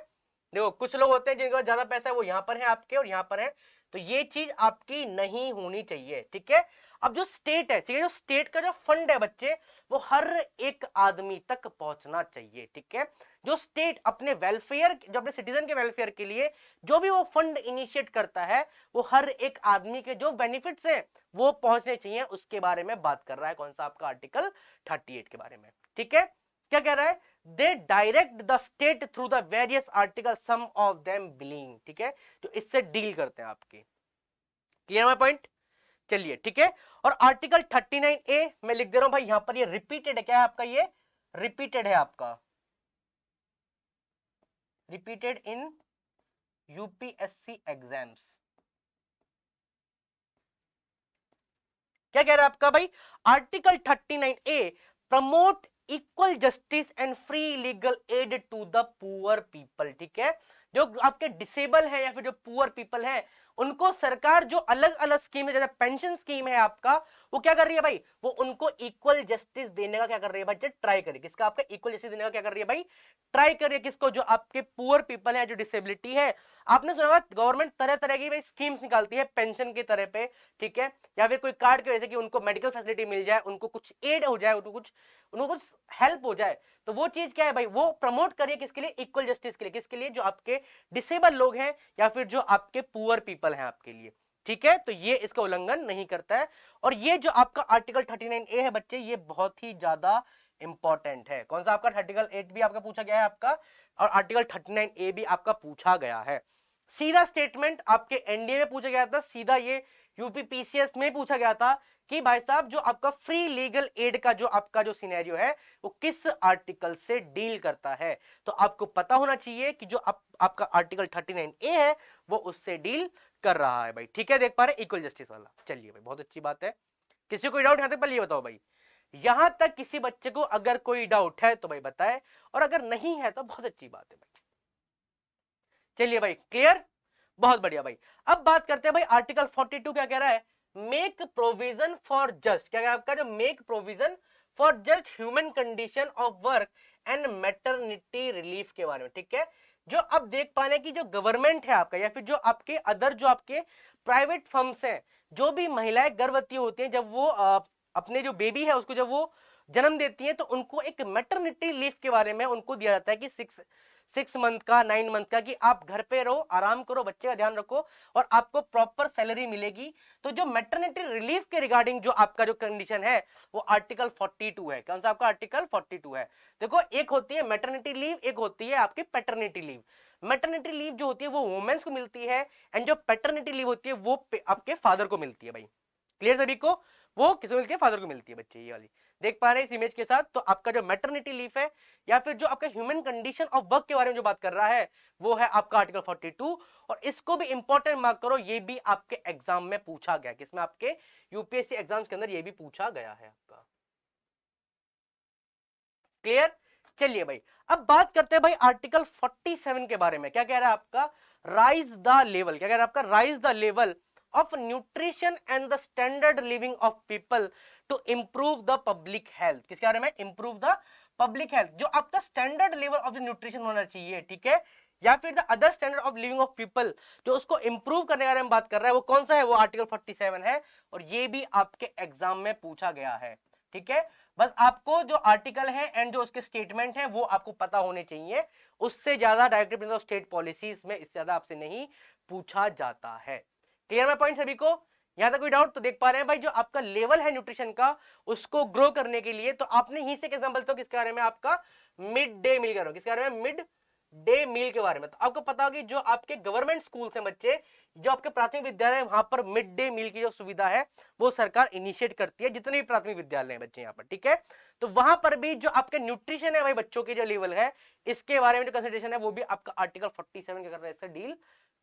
S1: देखो कुछ लोग होते हैं जिनके पास ज्यादा पैसा है, वो यहां पर है आपके और यहां पर है, तो ये चीज आपकी नहीं होनी चाहिए, ठीक है। अब जो स्टेट है, ठीक है, जो स्टेट का जो फंड है बच्चे, वो हर एक आदमी तक पहुंचना चाहिए, ठीक है। जो स्टेट अपने वेलफेयर, जो अपने सिटीजन के वेलफेयर के लिए जो भी वो फंड इनिशिएट करता है, वो हर एक आदमी के जो बेनिफिट्स है वो पहुंचने चाहिए, उसके बारे में बात कर रहा है कौन सा आपका आर्टिकल 38 के बारे में, ठीक है। क्या कह रहा है, they direct the state through the various article, some of them billing, ठीक है, जो इससे डील करते हैं आपके। क्लियर है पॉइंट, चलिए ठीक है। और आर्टिकल 39A मैं लिख दे रहा हूं भाई, यहां पर ये रिपीटेड है, क्या है आपका, ये रिपीटेड है आपका, रिपीटेड इन यूपीएससी एग्जाम्स। क्या कह रहा है आपका भाई, article 39A promote equal justice and free legal aid to the poor people, ठीक है। जो आपके डिसेबल है या फिर जो पुअर पीपल है, उनको सरकार जो अलग अलग स्कीम है, जैसे पेंशन स्कीम है आपका, वो क्या कर रही है भाई, वो उनको इक्वल जस्टिस देने का क्या कर रही है भाई, ट्राई करिए, किसका, आपका इक्वल जस्टिस देने का क्या कर रही है भाई, ट्राई करिए, किसको, जो आपके पुअर पीपल है, जो डिसेबिलिटी है। आपने सुना होगा गवर्नमेंट तरह तरह की भाई स्कीम्स निकालती है पेंशन की तरह पे, ठीक है, या फिर कोई कार्ड की वजह से कि उनको मेडिकल फैसिलिटी मिल जाए, उनको कुछ एड हो जाए, उनको कुछ हेल्प हो जाए, तो वो चीज क्या है भाई, वो प्रमोट करिए किसके लिए, इक्वल जस्टिस के लिए, किसके लिए, जो आपके डिसेबल लोग हैं या फिर जो आपके पुअर पीपल हैं आपके लिए, ठीक है। तो ये इसका उल्लंघन नहीं करता है। और ये जो आपका आर्टिकल 39A है बच्चे, ये बहुत ही ज्यादा इंपॉर्टेंट है। कौन सा आपका, आर्टिकल 8 भी आपका पूछा गया है आपका, और आर्टिकल 39A भी आपका पूछा गया है। सीधा स्टेटमेंट आपके एनडीए में पूछा गया था, सीधा ये यूपीपीसीएस में पूछा गया था कि भाई साहब जो आपका फ्री लीगल एड का जो आपका जो सिनेरियो है, वो किस आर्टिकल से डील करता है। तो आपको पता होना चाहिए कि जो आपका आर्टिकल 39A है वो उससे डील कर रहा है भाई, ठीक है। देख पा रहे इक्वल जस्टिस वाला। चलिए भाई, बहुत अच्छी बात है। किसी को डाउट यहां तक, पहले ये बताओ भाई, यहां तक किसी बच्चे को अगर कोई डाउट है तो भाई बताए, और अगर नहीं है तो बहुत अच्छी बात है भाई। चलिए भाई, क्लियर, बहुत बढ़िया भाई। अब बात करते हैं भाई आर्टिकल 42 क्या कह रहा है, मेक प्रोविजन फॉर जस्ट, क्या कह रहा है आपका, जो make provision for just human condition of work and maternity relief के बारे में, ठीक है। जो अब देख पा रहे हैं कि जो गवर्नमेंट है आपका या फिर जो आपके अदर जो आपके प्राइवेट फर्म्स हैं, जो भी महिलाएं गर्भवती होती हैं, जब वो अपने जो बेबी है उसको जब वो जन्म देती हैं, तो उनको एक मैटरनिटी लीव के बारे में उनको दिया जाता है कि 6 मंथ का, 9 मंथ का, कि आप घर पे रहो, आराम करो, बच्चे का ध्यान रखो और आपको प्रॉपर सैलरी मिलेगी। तो जो मैटरनिटी रिलीफ के रिगार्डिंग जो आपका जो कंडीशन है, वो आर्टिकल 42 है। कौन सा आपका आर्टिकल 42 है। देखो, एक होती है मैटरनिटी लीव, एक होती है आपकी पैटर्निटी लीव। मैटरनिटी लीव जो होती है वो वुमेन्स को मिलती है, एंड जो पैटर्निटी लीव होती है वो आपके फादर को मिलती है भाई। क्लियर सभी को, वो किसको मिलती है, फादर को मिलती है बच्चे, ये वाली देख पा रहे हैं इस इमेज के साथ। तो आपका जो मैटरनिटी लीव है या फिर जो आपका ह्यूमन कंडीशन ऑफ वर्क के बारे में जो बात कर रहा है, वो है आपका आर्टिकल 42। और इसको भी इंपॉर्टेंट मार्क करो, ये भी आपके एग्जाम में पूछा गया, किसमें, आपके यूपीएससी एग्जाम्स के अंदर ये भी पूछा गया है आपका। क्लियर, चलिए भाई, अब बात करते हैं भाई आर्टिकल 47 के बारे में। क्या कह रहा है आपका, राइज द लेवल, क्या कह रहा है आपका, raise the level of nutrition and the standard living of people to improve the public health. किसके बारे में, इंप्रूव द पब्लिक हेल्थ, जो आपका स्टैंडर्ड लेवल ऑफ न्यूट्रिशन होना चाहिए, ठीक है, या फिर the other standard of living of people, जो उसको इंप्रूव करने के बारे में बात कर रहा है, वो कौन सा है, वो आर्टिकल 47 है। और ये भी आपके एग्जाम में पूछा गया है, ठीक है। बस आपको जो आर्टिकल है एंड जो उसके स्टेटमेंट है वो आपको पता होने चाहिए, उससे ज्यादा directive principle of state policies में इससे ज्यादा आपसे नहीं पूछा जाता है। क्लियर है पॉइंट सभी को, यहां तक कोई डाउट। तो देख पा रहे हैं भाई, जो आपका लेवल है न्यूट्रिशन का, उसको ग्रो करने के लिए, तो आपने ही से एग्जांपल तो किसके बारे में, आपका मिड डे मील कर, किसके बारे में, मिड डे मील के बारे में। तो आपको पता होगी जो आपके गवर्नमेंट स्कूल हैं बच्चे, जो आपके प्राथमिक विद्यालय है, वहां पर मिड डे मील की जो सुविधा है वो सरकार इनिशिएट करती है, जितने भी प्राथमिक विद्यालय हैं बच्चे यहाँ पर, ठीक है। तो वहां पर भी जो आपके न्यूट्रिशन है भाई, बच्चों के जो लेवल है, इसके बारे में जो कंसिडरेशन है वो भी आपका आर्टिकल 47 क्या कर रहा है, इससे डील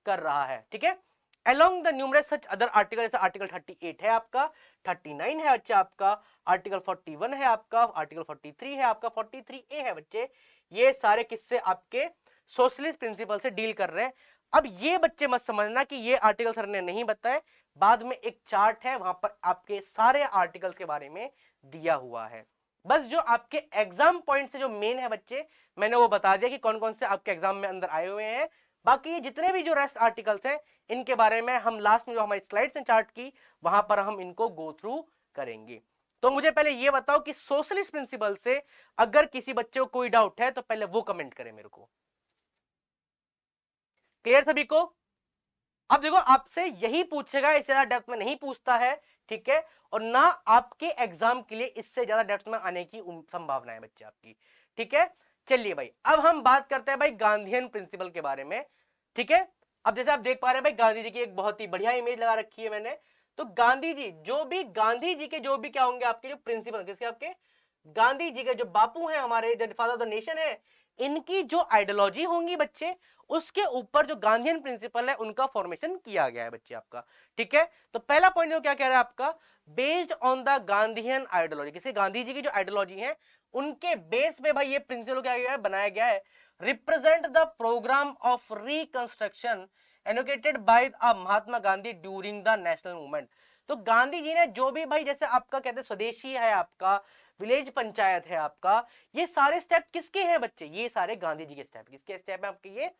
S1: कर रहा है, ठीक है। along the numerous such other article, जैसे आर्टिकल 38 है आपका, 39 है बच्चे आपका, आर्टिकल 41 है आपका, आर्टिकल 43 है आपका, 43A है बच्चे, ये सारे किससे आपके सोशलिस्ट प्रिंसिपल से डील कर रहे हैं। अब ये बच्चे मत समझना कि ये आर्टिकल सर ने नहीं बताए, बाद में एक चार्ट है वहां पर आपके सारे आर्टिकल्स के बारे में दिया हुआ है। बस जो आपके एग्जाम पॉइंट से जो मेन है बच्चे, मैंने वो बता दिया कि कौन कौन से आपके एग्जाम में अंदर आए हुए हैं। बाकी ये जितने भी जो रेस्ट आर्टिकल्स हैं, इनके बारे में हम लास्ट में जो हमारी स्लाइड्स हैं चार्ट की, वहां पर हम इनको गो थ्रू करेंगे। तो मुझे पहले ये बताओ कि सोशलिस्ट प्रिंसिपल से अगर किसी बच्चे को कोई डाउट है तो पहले वो कमेंट करे मेरे को। क्लियर सभी को? अब देखो आपसे यही पूछेगा, इससे ज्यादा डेप्थ में नहीं पूछता है, ठीक है। और ना आपके एग्जाम के लिए इससे ज्यादा डेप्थ में आने की संभावना है बच्चे आपकी, ठीक है। चलिए भाई, अब हम बात करते हैं भाई गांधीयन प्रिंसिपल के बारे में, ठीक है। अब जैसे आप देख पा रहे हैं भाई, गांधी जी की एक बहुत ही बढ़िया इमेज लगा रखी है मैंने। तो गांधी जी गांधी जी के जो भी क्या होंगे आपके जो प्रिंसिपल, किसके आपके गांधी जी के जो बापू हैं, हमारे जो फादर ऑफ द नेशन है, इनकी जो आइडियोलॉजी होंगी बच्चे, उसके ऊपर जो गांधीयन प्रिंसिपल है उनका फॉर्मेशन किया गया है बच्चे आपका, ठीक है। तो पहला पॉइंट जो क्या कह रहा है आपका, based on the Gandhian ideology, किसी गांधी जी की जो आइडियोलॉजी है उनके बेस पे भाई ये प्रिंसिपल क्या गया है, बनाया गया है। Represent the programme of reconstruction enunciated by Mahatma Gandhi during the national movement. तो गांधी जी ने जो भी भाई, जैसे आपका कहते हैं स्वदेशी है आपका, विलेज पंचायत है आपका, ये सारे स्टेप किसके हैं बच्चे, ये सारे गांधी जी के स्टेप, किसके स्टेप है आपके, ये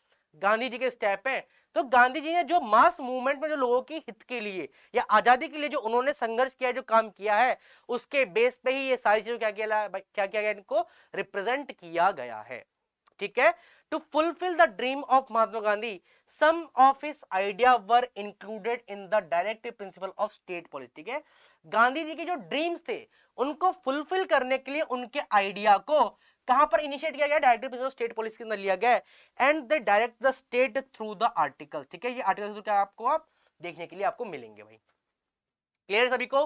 S1: गांधी जी के स्टेप हैं। तो गांधी जी ने जो मास मूवमेंट में जो लोगों की हित के लिए या आजादी के लिए जो उन्होंने संघर्ष किया, जो काम किया है, उसके बेस पे ही ये सारी चीजें क्या किया गया, इनको रिप्रेजेंट किया गया है, ठीक है। To fulfil the dream of Mahatma Gandhi, some of his idea were included in the directive principle of state policy, ठीक है। गांधी जी के जो ड्रीम्स थे उनको फुलफिल करने के लिए उनके आइडिया को कहां पर इनिशिएट किया गया, directive principle of state policy के अंदर लिया गया है। And they direct the state through the article, ठीक है। ये आर्टिकल क्या आपको आप देखने के लिए आपको मिलेंगे भाई। क्लियर सभी को?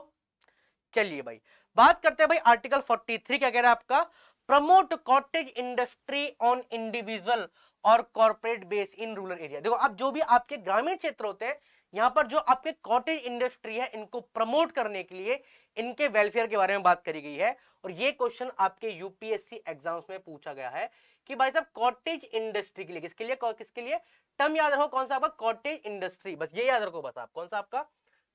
S1: चलिए भाई, बात करते हैं भाई आर्टिकल 43 क्या कह रहा है आपका, promote cottage industry on individual और corporate base in rural area. देखो अब जो भी आपके ग्रामीण क्षेत्र होते हैं, यहां पर जो आपके कॉटेज इंडस्ट्री है, इनको प्रमोट करने के लिए इनके वेलफेयर के बारे में बात करी गई है। और ये क्वेश्चन आपके यूपीएससी एग्जाम्स में पूछा गया है कि भाई साहब कॉटेज इंडस्ट्री के लिए, किसके लिए टर्म याद रखो, कौन सा आपका कॉटेज इंडस्ट्री, बस ये याद रखो, बस आप कौन सा आपका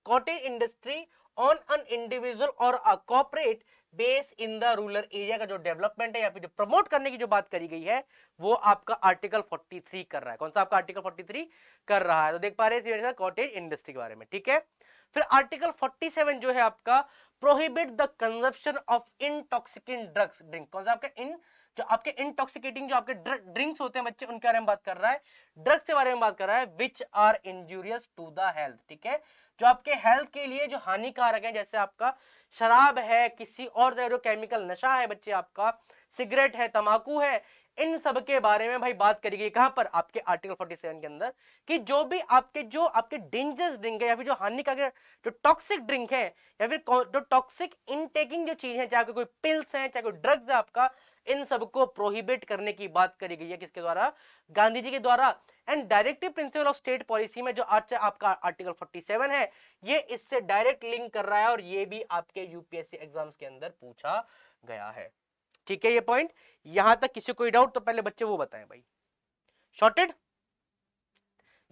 S1: cottage industry on an individual और a corporate base in the rural area का जो डेवलपमेंट है या फिर जो प्रमोट करने की जो बात करी गई है, वो आपका आर्टिकल 43 कर रहा है। कौन सा आपका आर्टिकल 43 कर रहा है? तो देख पा रहे हैं कॉटेज इंडस्ट्री के बारे में, ठीक है। फिर आर्टिकल 47 जो है आपका, prohibit the consumption of intoxicant drugs drink. कौन सा आपका जो आपके इंटॉक्सिकेटिंग जो आपके ड्रिंक्स होते हैं बच्चे, उनके बारे में बात कर रहा है, ड्रग्स के बारे में बात कर रहा है, which are injurious to the health, ठीक है। जो आपके हेल्थ के लिए जो हानिकारक है, जैसे आपका शराब है, किसी और तरह जो केमिकल नशा है बच्चे आपका, सिगरेट है, तंबाकू है, इन सब के बारे में भाई बात करी गई कहां पर, आपके आर्टिकल 47 के अंदर, कि जो भी आपके डेंजरस ड्रिंक है या फिर जो हानिकारक जो टॉक्सिक ड्रिंक है या फिर जो टॉक्सिक इनटेकिंग जो चीज है, चाहे कोई पिल्स है चाहे कोई ड्रग्स है आपका, इन सबको प्रोहिबिट करने की बात करी गई है, किसके द्वारा, गांधी जी के द्वारा। And directive principle of state policy में जो आपका आर्टिकल 47 है, ये इससे डायरेक्ट लिंक कर रहा है और ये भी आपके यूपीएससी एग्जाम्स के अंदर पूछा गया है, ठीक है। ये पॉइंट यहां तक किसी कोई डाउट तो पहले बच्चे वो बताएं भाई। शॉर्टेड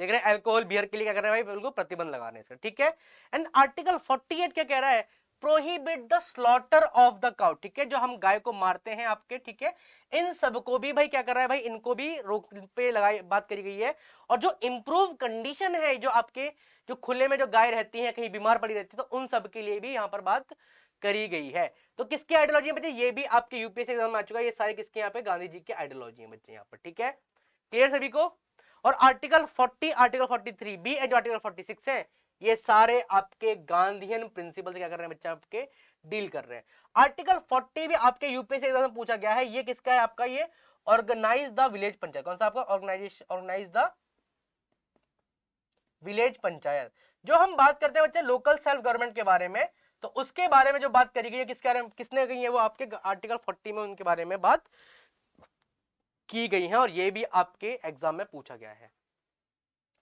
S1: देख रहे हैं, अल्कोहल बियर के लिए क्या कर रहे हैं भाई, बिल्कुल प्रतिबंध लगाने से, ठीक है। एंड आर्टिकल 48 क्या कह रहा है, prohibit the slaughter of the cow, ठीक है। जो हम गाय को मारते हैं आपके, ठीक है, इन सबको भी भाई क्या कर रहा है भाई, इनको भी रोक पे लगाई बात करी गई है। और जो इंप्रूव कंडीशन है, जो आपके जो खुले में जो गाय रहती है, कहीं बीमार पड़ी रहती है, तो उन सब के लिए भी यहाँ पर बात करी गई है। तो किसकी आइडियोलॉजी है बच्चे, ये भी आपके यूपीएससी एग्जाम में आ चुका है, ये सारे किसके यहाँ पे, गांधी जी की आइडियोलॉजी है बच्चे यहाँ पर, ठीक है। क्लियर सभी को? और article 40, article 43 B and article 46 है, ये सारे आपके गांधीयन प्रिंसिपल से क्या कर रहे हैं बच्चे आपके डील कर रहे हैं। आर्टिकल 40 भी आपके यूपीएससी एग्जाम में पूछा गया है, ये किसका है आपका, ये ऑर्गेनाइज द विलेज पंचायत। कौन सा आपका ऑर्गेनाइज द विलेज पंचायत। जो हम बात करते हैं बच्चे लोकल सेल्फ गवर्नमेंट के बारे में, तो उसके बारे में जो बात करी गई है किसके बारे में, किसने कही है, वो आपके आर्टिकल 40 में उनके बारे में बात की गई है और ये भी आपके एग्जाम में पूछा गया है।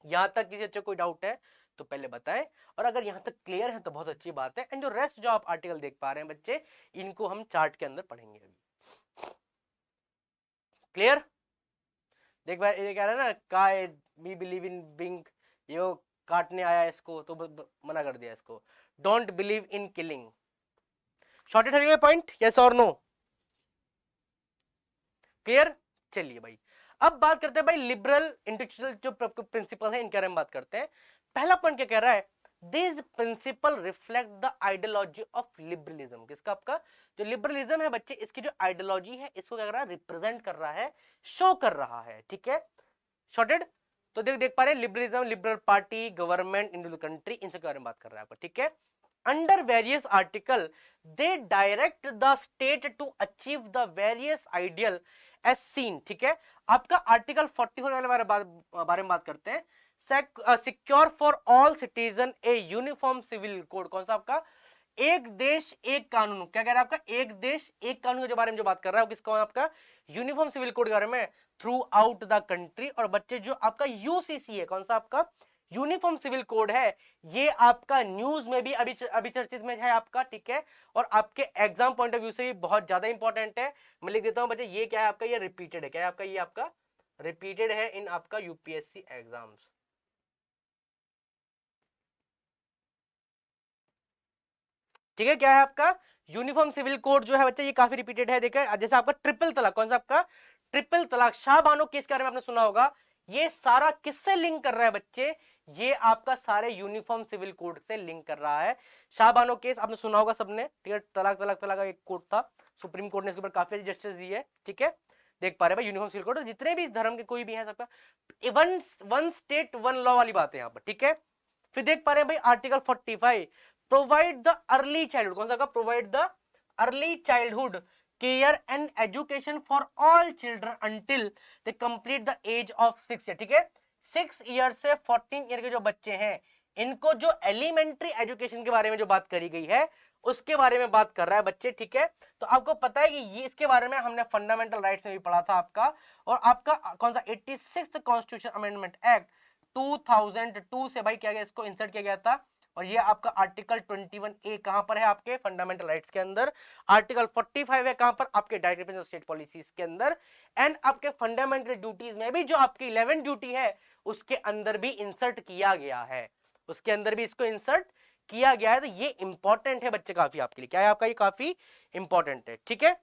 S1: यहां तक किसी बच्चे कोई डाउट है तो पहले बताएं, और अगर यहां तक क्लियर है तो बहुत अच्छी बात है। एंड जो रेस्ट जो आप आर्टिकल देख पा रहे हैं बच्चे, इनको हम चार्ट के अंदर पढ़ेंगे अभी। क्लियर? देख भाई ये कह रहा है ना, काय वी बिलीव इन बिंग, ये काटने आया इसको तो मना कर दिया इसको, don't believe in killing. Shorted है पॉइंट, यस और नो? क्लियर? चलिए भाई अब बात करते हैं भाई लिबरल इंटेलेक्चुअल जो प्रिंसिपल है इनके बारे में बात करते हैं। पहला पॉइंट क्या कह रहा है, this principle reflect the ideology of liberalism. किसका? आपका जो लिबरलिज्म है बच्चे, इसकी जो आइडियोलॉजी है इसको क्या कर रहा है, रिप्रेजेंट कर रहा है, शो कर रहा है। ठीक है, शॉर्टेड। तो देख पा रहे हैं liberalism, liberal party, government, individual country, इन सब के बारे में बात कर रहा है आपको। ठीक है, under various article they direct the state to achieve the various ideal as seen. ठीक है, आपका आर्टिकल 44 वाले बारे में बात करते हैं। Secure for all citizen a uniform civil code. कौन सा आपका? एक देश एक कानून। क्या कह रहा है आपका? एक देश एक कानून के बारे में जो बात कर रहा है किसका? आपका यूनिफॉर्म सिविल कोड के बारे में थ्रू आउट द कंट्री। और बच्चे जो आपका यूसीसी है, कौन सा आपका यूनिफॉर्म सिविल कोड है, ये आपका न्यूज में भी अभी चर्चित में है आपका। ठीक है, और आपके एग्जाम पॉइंट ऑफ व्यू से भी बहुत ज्यादा इंपॉर्टेंट है। मैं लिख देता हूं बच्चे, ये क्या है आपका, ये रिपीटेड है। क्या है आपका? ये आपका रिपीटेड है इन आपका यूपीएससी एग्जाम्स। ठीक है, क्या है आपका यूनिफॉर्म सिविल कोड जो है बच्चे, ये काफी रिपीटेड है। देखिए जैसे आपका ट्रिपल तलाक, कौन सा आपका ट्रिपल तलाक, शाहबानो केस के बारे में आपने सुना होगा। ये सारा किससे लिंक कर रहा है बच्चे? ये आपका सारे यूनिफॉर्म सिविल कोड से लिंक कर रहा है। शाहबानो केस आपने सुना होगा सबने। ठीक है, तलाक तलाक तलाक का एक कोड था, सुप्रीम कोर्ट ने इसके ऊपर काफी जस्टिस दी है। ठीक है, देख पा रहे भाई यूनिफॉर्म सिविल कोड, जितने भी धर्म के कोई भी है सबका वन स्टेट वन लॉ वाली बात है यहाँ पर। ठीक है, फिर देख पा रहे हैं भाई article 45 provide the early childhood. कौन सा का? Provide the early childhood care and education for all children until they complete the age of 6 year. ठीक है, 6 ईयर से 14 ईयर के जो बच्चे हैं, इनको जो एलिमेंट्री एजुकेशन के बारे में जो बात करी गई है उसके बारे में बात कर रहा है बच्चे। ठीक है, तो आपको पता है कि ये इसके बारे में हमने फंडामेंटल राइट्स में भी पढ़ा था आपका। और आपका कौन सा 86th कॉन्स्टिट्यूशन अमेंडमेंट एक्ट 2002 से भाई क्या गया, इसको इंसर्ट किया गया था। और ये आपका आर्टिकल 21A कहां पर है? आपके फंडामेंटल राइट्स के अंदर। आर्टिकल 45 है कहां पर? आपके डायरेक्टिव प्रिंसिपल स्टेट पॉलिसीज के अंदर। एंड आपके फंडामेंटल ड्यूटीज में भी जो आपकी 11 ड्यूटी है उसके अंदर भी इंसर्ट किया गया है, उसके अंदर भी इसको इंसर्ट किया गया है। तो ये इंपॉर्टेंट है बच्चे काफी आपके लिए। क्या है आपका? ये काफी इंपॉर्टेंट है। ठीक है,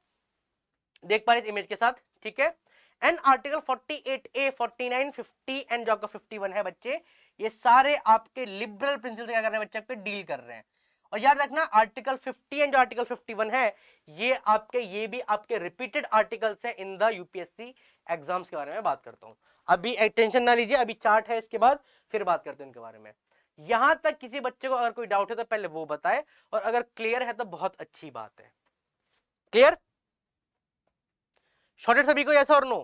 S1: देख पा रहे इस इमेज के साथ। ठीक है, एंड आर्टिकल 48A 49 50 एंड जो आपका 51 है बच्चे, ये सारे आपके लिबरल प्रिंसिपल क्या कर रहे हैं बच्चे? आपके डील कर रहे हैं। और याद रखना आर्टिकल 50 एंड जो आर्टिकल 51 है, ये भी आपके रिपीटेड आर्टिकल्स है इन द यूपीएससी एग्जाम्स के बारे में बात करता हूं। अभी टेंशन ना लीजिए, अभी चार्ट है, इसके बाद फिर बात करते हैं इनके बारे में। यहां तक किसी बच्चे को अगर कोई डाउट है तो पहले वो बताए, और अगर क्लियर है तो बहुत अच्छी बात है। क्लियर? शॉर्टेड सभी को, यस और नो?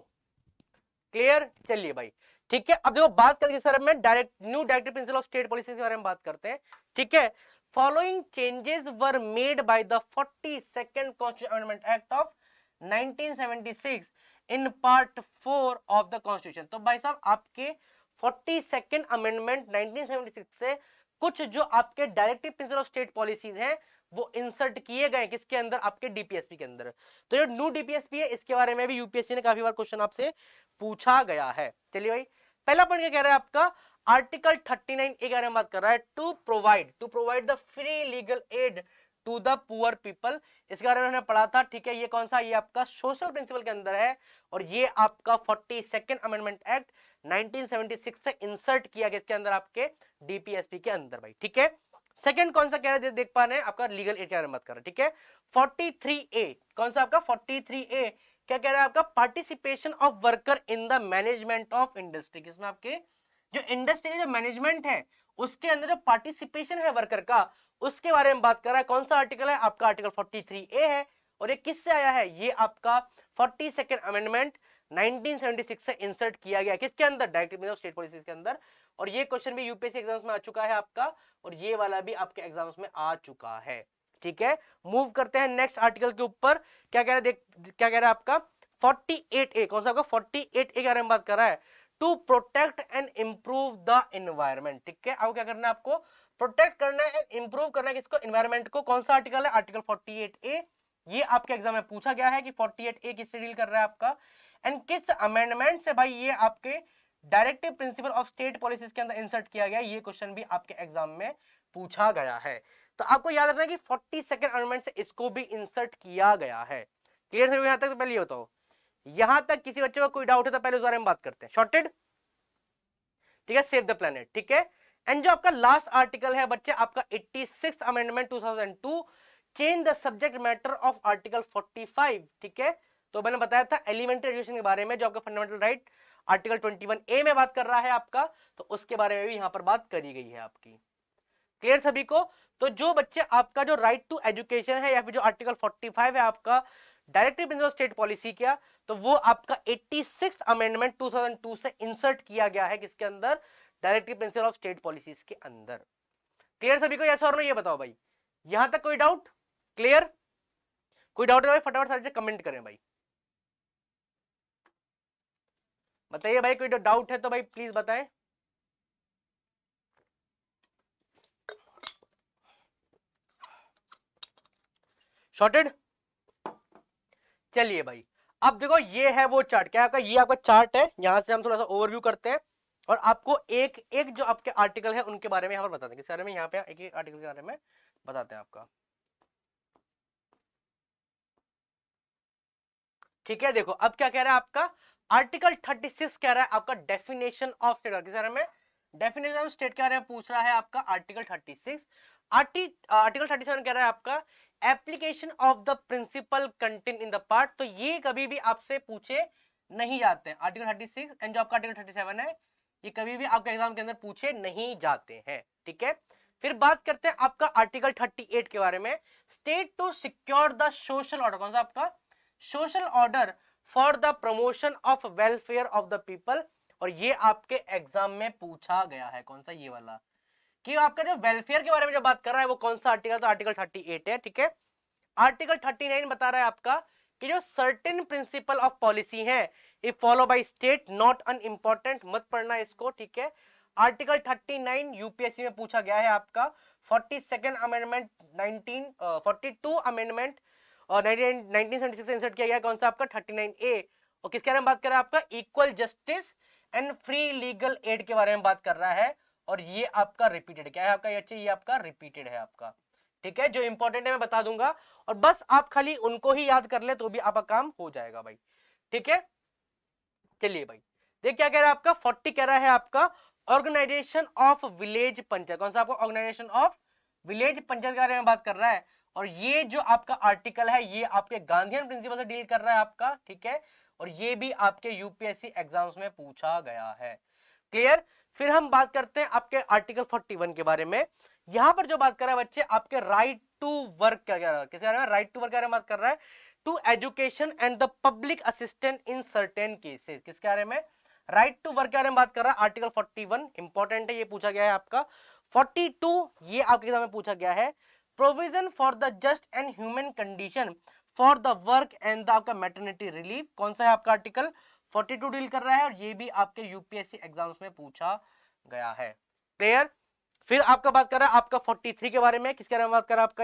S1: क्लियर? चलिए भाई ठीक है, अब देखो बात करेंगे सर मैं new directive principle of state policy के बारे में बात करते हैं। ठीक है, following changes were made by the 42nd constitution amendment act of 1976 in part 4 of the constitution. तो भाई साहब आपके 42nd अमेंडमेंट 1976 से कुछ जो आपके directive principle of state policies हैं वो इंसर्ट किए गए किसके अंदर? आपके डीपीएसपी के अंदर। तो जो न्यू डीपीएसपी है इसके बारे में भी यूपीएससी ने काफी बार क्वेश्चन आपसे पूछा गया है। चलिए भाई पहला पॉइंट क्या कह रहा है आपका? आर्टिकल 39A के बारे में बात कर रहा है, to provide the free legal aid to the poor people. इसके बारे में हमने पढ़ा था। ठीक है, ये कौन सा? ये आपका सोशल प्रिंसिपल के अंदर है, और ये आपका 42nd अमेंडमेंट एक्ट 1976 से इंसर्ट किया गया इसके अंदर आपके डीपीएसपी के अंदर भाई। ठीक है, सेकंड कौन सा कह रहे हैं देख पा रहे हैं आपका लीगल एड के बारे में बात कर रहे हैं। ठीक है, 43A कौन सा आपका? 43A क्या कह रहा है आपका? Participation of worker in the management of industry. किसमें? आपके जो इंडस्ट्री का जो मैनेजमेंट है उसके अंदर जो पार्टिसिपेशन है वर्कर का, उसके बारे में बात कर रहा है। कौन सा आर्टिकल है आपका? आर्टिकल 43A है। और ये किससे आया है? ये आपका 42nd अमेंडमेंट 1976 से इंसर्ट किया गया किसके अंदर, directive principle of state policy के अंदर। और ये क्वेश्चन भी यूपीएससी एग्जाम्स में आ चुका है आपका, और ये वाला भी आपके एग्जाम्स में आ चुका है। ठीक है, मूव करते हैं नेक्स्ट आर्टिकल के ऊपर। क्या कह रहा है, देख क्या कह रहा है आपका 48A, कौन सा आपका 48A के बारे में बात कर रहा है, to protect and improve the environment. ठीक है, अब क्या करना है आपको, प्रोटेक्ट करना है एंड इंप्रूव करना है किसको, एनवायरमेंट को। कौन सा आर्टिकल है, आर्टिकल 48A। ये आपके एग्जाम में पूछा गया है कि 48A किससे डील कर रहा है आपका, एंड किस अमेंडमेंट से भाई ये आपके directive principle of state policies के अंदर इंसर्ट किया गया। ये क्वेश्चन भी आपके एग्जाम में पूछा गया है। तो आपको याद रखना है कि 42nd अमेंडमेंट से इसको भी इंसर्ट किया गया है। क्लियर है यहां तक? तो पहले ये बताओ, यहां तक किसी बच्चे को कोई डाउट है तो पहले उस बारे में बात करते हैं। शॉर्टेड, ठीक है, सेव द प्लेनेट। ठीक है, एंड जो आपका लास्ट आर्टिकल है बच्चे आपका 86th amendment 2002, change the subject matter of article 45। ठीक है, तो मैंने बताया था एलिमेंट्री एजुकेशन के बारे में, जो आपका फंडामेंटल राइट आर्टिकल 21A में बात कर रहा है आपका, तो उसके बारे में भी यहां पर बात करी गई है आपकी। क्लियर सभी को? तो जो बच्चे आपका जो राइट टू एजुकेशन है या फिर जो आर्टिकल 45 है आपका डायरेक्टिव प्रिंसिपल स्टेट पॉलिसी का, तो वो आपका 86th अमेंडमेंट 2002 से इंसर्ट किया गया है किसके अंदर, directive principle of state policies के अंदर। क्लियर सभी को? यस और नो ये बताओ भाई, यहां तक कोई डाउट? क्लियर? कोई डाउट है भाई फटाफट सारे कमेंट करें भाई, बताइए भाई, कोई डाउट है तो भाई प्लीज बताएं। शॉर्टेड, चलिए भाई, अब देखो ये है वो चार्ट, क्या आपका ये आपका चार्ट है, यहां से हम थोड़ा सा ओवरव्यू करते हैं और आपको एक एक जो आपके आर्टिकल है उनके बारे में यहां पर बताते हैं, किस बारे में, यहाँ पे एक एक आर्टिकल के बारे में बताते हैं आपका। ठीक है, देखो अब क्या कह रहा है आपका आर्टिकल 36 कह रहा है आपका डेफिनेशन ऑफ स्टेट, किस बारे में, डेफिनेशन ऑफ स्टेट के बारे में पूछ रहा है आपका आर्टिकल 36। आर्टिकल 37 कह रहा है आपका application of the principle content in the part. तो ये कभी भी आपसे पूछे नहीं जाते हैं आर्टिकल 36, एंड जो आपका आर्टिकल 37 है ये कभी भी आपके एग्जाम के अंदर पूछे नहीं जाते हैं। ठीक है, फिर बात करते हैं आपका आर्टिकल 38 के बारे में, state to secure the social order, कौन सा आपका social order for the promotion of welfare of the people. और ये आपके एग्जाम में पूछा गया है, कौन सा, ये वाला, कि आपका जो वेलफेयर के बारे में जो बात कर रहा है वो कौन सा आर्टिकल, तो आर्टिकल 38 है। ठीक है, आर्टिकल 39 बता रहा है आपका कि जो सर्टेन प्रिंसिपल ऑफ पॉलिसी है if follow by state not unimportant, मत पढ़ना इसको। ठीक है, आर्टिकल 39 यूपीएससी में पूछा गया है आपका 42nd अमेंडमेंट 42 अमेंडमेंट और 1976 से इंसर्ट किया गया, कौन सा आपका 39A। और किसके बारे में बात कर रहा है आपका equal justice and free legal add के बारे में बात कर रहा है। और ये आपका रिपीटेड क्या है आपका, ये आपका रिपीटेड है आपका। ठीक है, जो इंपॉर्टेंट है मैं बता दूंगा और बस आप खाली उनको ही याद कर ले तो भी आपका काम हो जाएगा भाई। ठीक है, चलिए भाई, देख क्या कह रहा है आपका 40 कह रहा है आपका ऑर्गेनाइजेशन ऑफ विलेज पंचायत, कौन सा आपका ऑर्गेनाइजेशन ऑफ विलेज पंचायत के बारे में बात कर रहा है। और ये जो आपका आर्टिकल है ये आपके गांधीयन प्रिंसिपल से डील कर रहा है आपका। ठीक है, और ये भी आपके यूपीएससी एग्जाम्स में पूछा गया है। क्लियर? फिर हम बात करते हैं आपके आर्टिकल 41 के बारे में। यहां पर जो बात कर रहा है बच्चे आपके राइट टू वर्क क्या कह रहा है, किसके बारे में, राइट टू वर्क के बारे में बात कर रहा है, to education and the public assistant in certain cases, किसके बारे में, राइट टू वर्क के बारे में बात कर रहा है। आर्टिकल 41 इंपॉर्टेंट है, ये पूछा गया है आपका। 42 ये आपके एग्जाम में पूछा गया है, provision for the just and human condition for the work and the आपका मैटरनिटी रिलीफ, कौन सा है आपका आर्टिकल 42 डील कर रहा है। और ये भी आपके यूपीएससी एग्जाम्स में पूछा गया है। क्लियर? फिर आपका बात कर रहा है आपका 43 के बारे में, किसके बारे में बात कर रहा है आपका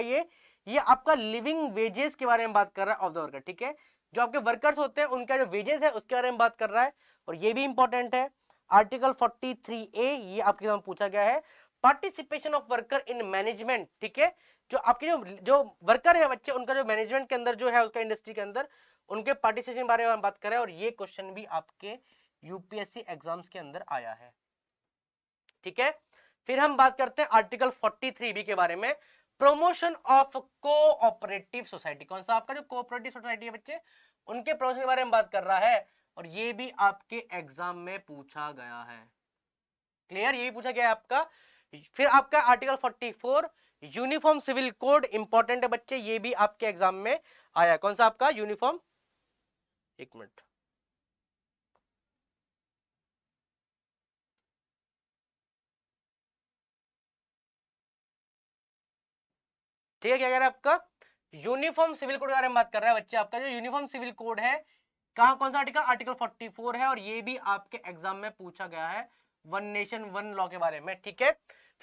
S1: ये आपका लिविंग वेजेस के बारे में बात कर रहा है ऑफ द वर्कर। ठीक है, जो आपके वर्कर्स होते हैं उनका जो वेजेस है उसके बारे में बात कर रहा है और ये भी इंपॉर्टेंट है। आर्टिकल 43A ये आपके एग्जाम पूछा गया है, participation of worker in management. ठीक है, जो आपके जो वर्कर है बच्चे उनका जो मैनेजमेंट के अंदर जो है उसका इंडस्ट्री के अंदर उनके पार्टिसिपेशन के बारे में बात कर रहे हैं और ये क्वेश्चन भी आपके यूपीएससी एग्जाम्स के अंदर आया है। ठीक है, फिर हम बात करते हैं आर्टिकल 43B के बारे में, प्रमोशन ऑफ कोऑपरेटिव सोसाइटी, कौन सा आपका जो कोऑपरेटिव सोसाइटी है बच्चे उनके प्रमोशन के बारे में बात कर रहा है और ये भी आपके एग्जाम में पूछा गया है। क्लियर? ये भी पूछा गया है आपका। फिर आपका article 44 uniform civil code important है बच्चे, ये भी आपके एग्जाम में आया, कौन सा आपका यूनिफॉर्म, एक मिनट, ठीक है। क्या कह रहा है आपका यूनिफॉर्म सिविल कोड के बारे में बात कर रहा है बच्चे। आपका जो यूनिफॉर्म सिविल कोड है कहाँ, कौन सा आर्टिकल, आर्टिकल 44 है, और ये भी आपके एग्जाम में पूछा गया है, वन नेशन वन लॉ के बारे में, ठीक है।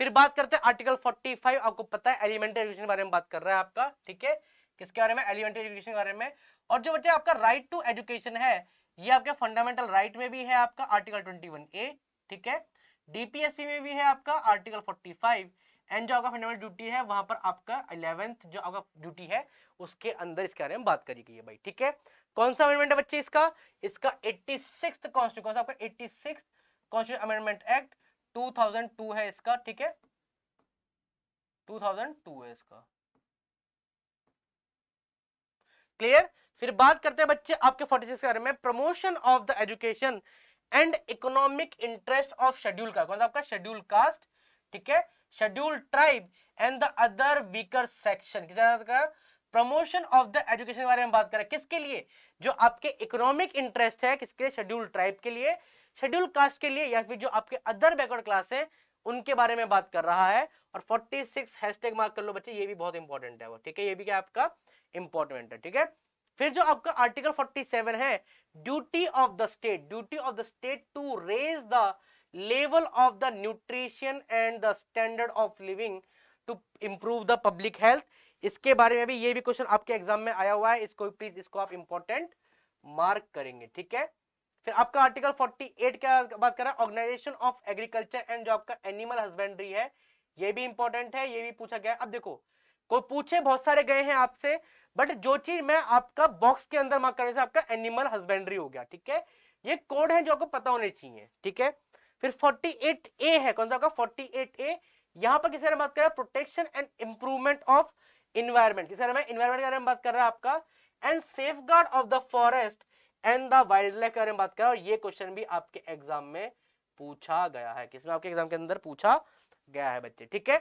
S1: फिर बात करते हैं आर्टिकल 45, आपको पता है एलिमेंट्री एजुकेशन के बारे में बात कर रहा है आपका, ठीक है। किसके बारे में, एलिमेंट्री एजुकेशन के बारे में। और जो बच्चे आपका राइट टू एजुकेशन है, ये आपके फंडामेंटल राइट में भी है आपका आर्टिकल 21A, ठीक है। डीपीएससी में भी है आपका आर्टिकल 45, एंड जो आपका फंडामेंटल ड्यूटी है वहां पर आपका 11th जो आपका ड्यूटी है उसके अंदर इसके बारे में बात करी गई है भाई, ठीक है। कौन सा अमेंडमेंट है बच्चे इसका, इसका 86th कॉन्स्टिट्यूशन, आपका 86th कॉन्स्टिट्यूशन अमेंडमेंट एक्ट 2002 है इसका, ठीक है, 2002 है इसका, क्लियर। फिर बात करते हैं बच्चे आपके 46 के बारे में, promotion of the education and economic interest of schedule caste, कौन सा आपका शेड्यूल कास्ट, ठीक है, schedule tribe and the other weaker section, किसका प्रमोशन ऑफ द एजुकेशन के बारे में बात करें, किसके लिए, जो आपके इकोनॉमिक इंटरेस्ट है, किसके लिए, शेड्यूल ट्राइब के लिए, शेड्यूल कास्ट के लिए, या फिर जो आपके अदर बैकवर्ड क्लास है उनके बारे में बात कर रहा है। और 46 हैशटैग मार्क कर लो बच्चे, ये भी बहुत इंपॉर्टेंट है वो, ठीक है, ये भी क्या आपका इंपॉर्टेंट है, ठीक है। फिर जो आपका आर्टिकल 47 है, duty of the state, duty of the state to raise the level of the nutrition and the standard of living to improve the public health, इसके बारे में भी, ये भी क्वेश्चन आपके एग्जाम में आया हुआ है, इसको प्लीज इसको आप इंपॉर्टेंट मार्क करेंगे, ठीक है। फिर आपका आर्टिकल 48 क्या बात कर रहा है, ऑर्गेनाइजेशन ऑफ एग्रीकल्चर एंड जो आपका एनिमल हस्बेंड्री है, ये भी इंपॉर्टेंट है, ये भी पूछा गया है। अब देखो कोई पूछे, बहुत सारे गए हैं आपसे, बट जो चीज मैं आपका बॉक्स के अंदर मार्क करने से आपका एनिमल हस्बेंड्री हो गया, ठीक है, ये कोड है जो आपको पता होने चाहिए, ठीक है। फिर 48A है, कौन सा आपका 48A, यहां पर किसी ने बात कर रहा है protection and improvement of environment, किसी ने इन्वायरमेंट के बारे में बात कर रहा है आपका, and safeguard of the forest and the wild life के बारे में बात कर रहा है। और ये क्वेश्चन भी आपके एग्जाम में पूछा गया है, किसमें आपके एग्जाम के अंदर पूछा गया है बच्चे, ठीक है।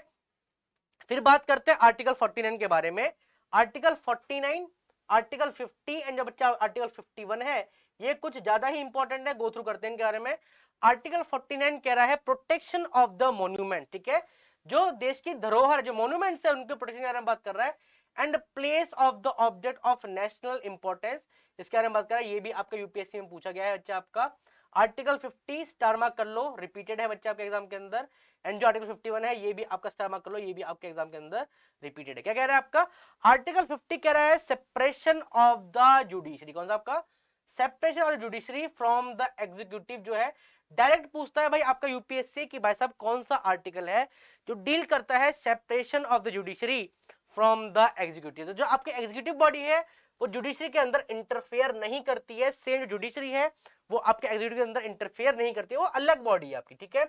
S1: फिर बात करते हैं आर्टिकल 49 के बारे में, आर्टिकल 49, आर्टिकल 50 एंड जो बच्चा आर्टिकल 51 है, ये कुछ ज्यादा ही इंपॉर्टेंट है, गो थ्रू करते हैं इनके बारे में। आर्टिकल 49 कह रहा है प्रोटेक्शन ऑफ द मॉन्यूमेंट, ठीक है, जो देश की धरोहर जो मॉन्यूमेंट्स है उनके प्रोटेक्शन के बारे में बात कर रहा है, and place of the object of national importance, इसके बारे में बात कर रहा है, ये भी आपका यूपीएससी में पूछा गया है बच्चा आपका। आर्टिकल 50 स्टार मार्क कर लो, रिपीटेड है बच्चा आपके एग्जाम के अंदर, एंड जो आर्टिकल 51 है ये भी आपका स्टार मार्क कर लो, ये भी आपके एग्जाम के अंदर रिपीटेड है। क्या कह रहा है आपका आर्टिकल 50 कह रहा है सेपरेशन ऑफ द जुडिशरी, कौन सा आपका separation of judiciary from the executive, जो है डायरेक्ट पूछता है भाई आपका यूपीएससी कि भाई साहब कौन सा आर्टिकल है जो डील करता है separation of the judiciary from the executive. तो जो आपकी एग्जीक्यूटिव बॉडी है वो जुडिशरी के अंदर इंटरफेयर नहीं करती है, सेम जुडिशरी है वो आपके एग्जीक्यूटिव के अंदर इंटरफेयर नहीं करती है, वो अलग बॉडी है आपकी, ठीक है।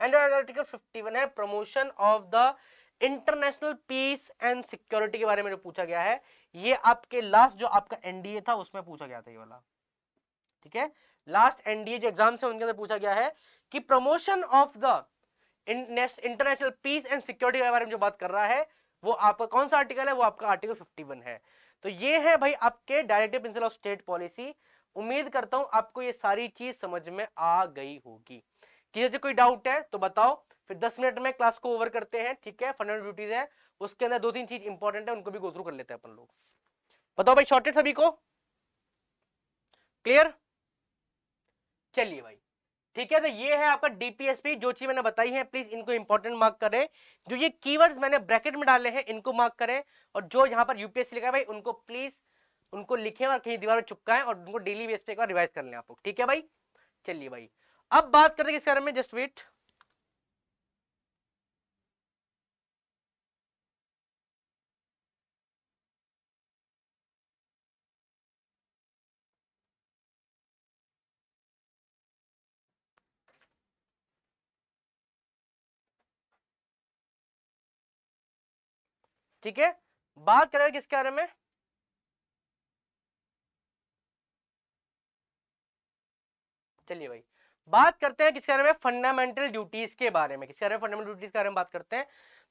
S1: एंड आर्टिकल 51 है promotion of the international peace and security के बारे में जो पूछा गया है, ये आपके लास्ट जो आपका एनडीए था उसमें पूछा गया था ये वाला, ठीक है, लास्ट एनडीए जो एग्जाम से उनके अंदर पूछा गया है कि promotion of the international peace and security के बारे में जो बात कर रहा है वो आपका कौन सा आर्टिकल है, वो आपका आर्टिकल 51 है। तो ये है भाई आपके directive principle of state policy. उम्मीद करता हूं आपको ये सारी चीज समझ में आ गई होगी। किसी से कोई डाउट है तो बताओ, फिर 10 मिनट में क्लास को ओवर करते हैं, ठीक है। फंडामेंटल ड्यूटीज है, उसके अंदर 2-3 चीज इंपॉर्टेंट है, उनको भी गो थ्रू कर लेते हैं अपन लोग। बताओ भाई शॉर्टेड सभी को क्लियर, चलिए भाई ठीक है। तो ये है आपका डीपीएसपी, जो चीज मैंने बताई है प्लीज इनको इंपॉर्टेंट मार्क करें, जो ये कीवर्ड्स मैंने ब्रैकेट में डाले हैं इनको मार्क करें, और जो यहाँ पर यूपीएससी लिखा है भाई उनको प्लीज उनको लिखें और कहीं दीवार में चिपकाएं और उनको डेली बेस पे एक बार रिवाइज कर लें आप लोग, ठीक है भाई। चलिए भाई अब बात करते हैं किस बारे में, जस्ट वेट। ठीक है, बात करें किसके बारे में, चलिए भाई बात करते हैं किसके बारे में, फंडामेंटल ड्यूटीज के बारे में। किसके बारे में, फंडामेंटल ड्यूटीज के बारे में बात करते हैं।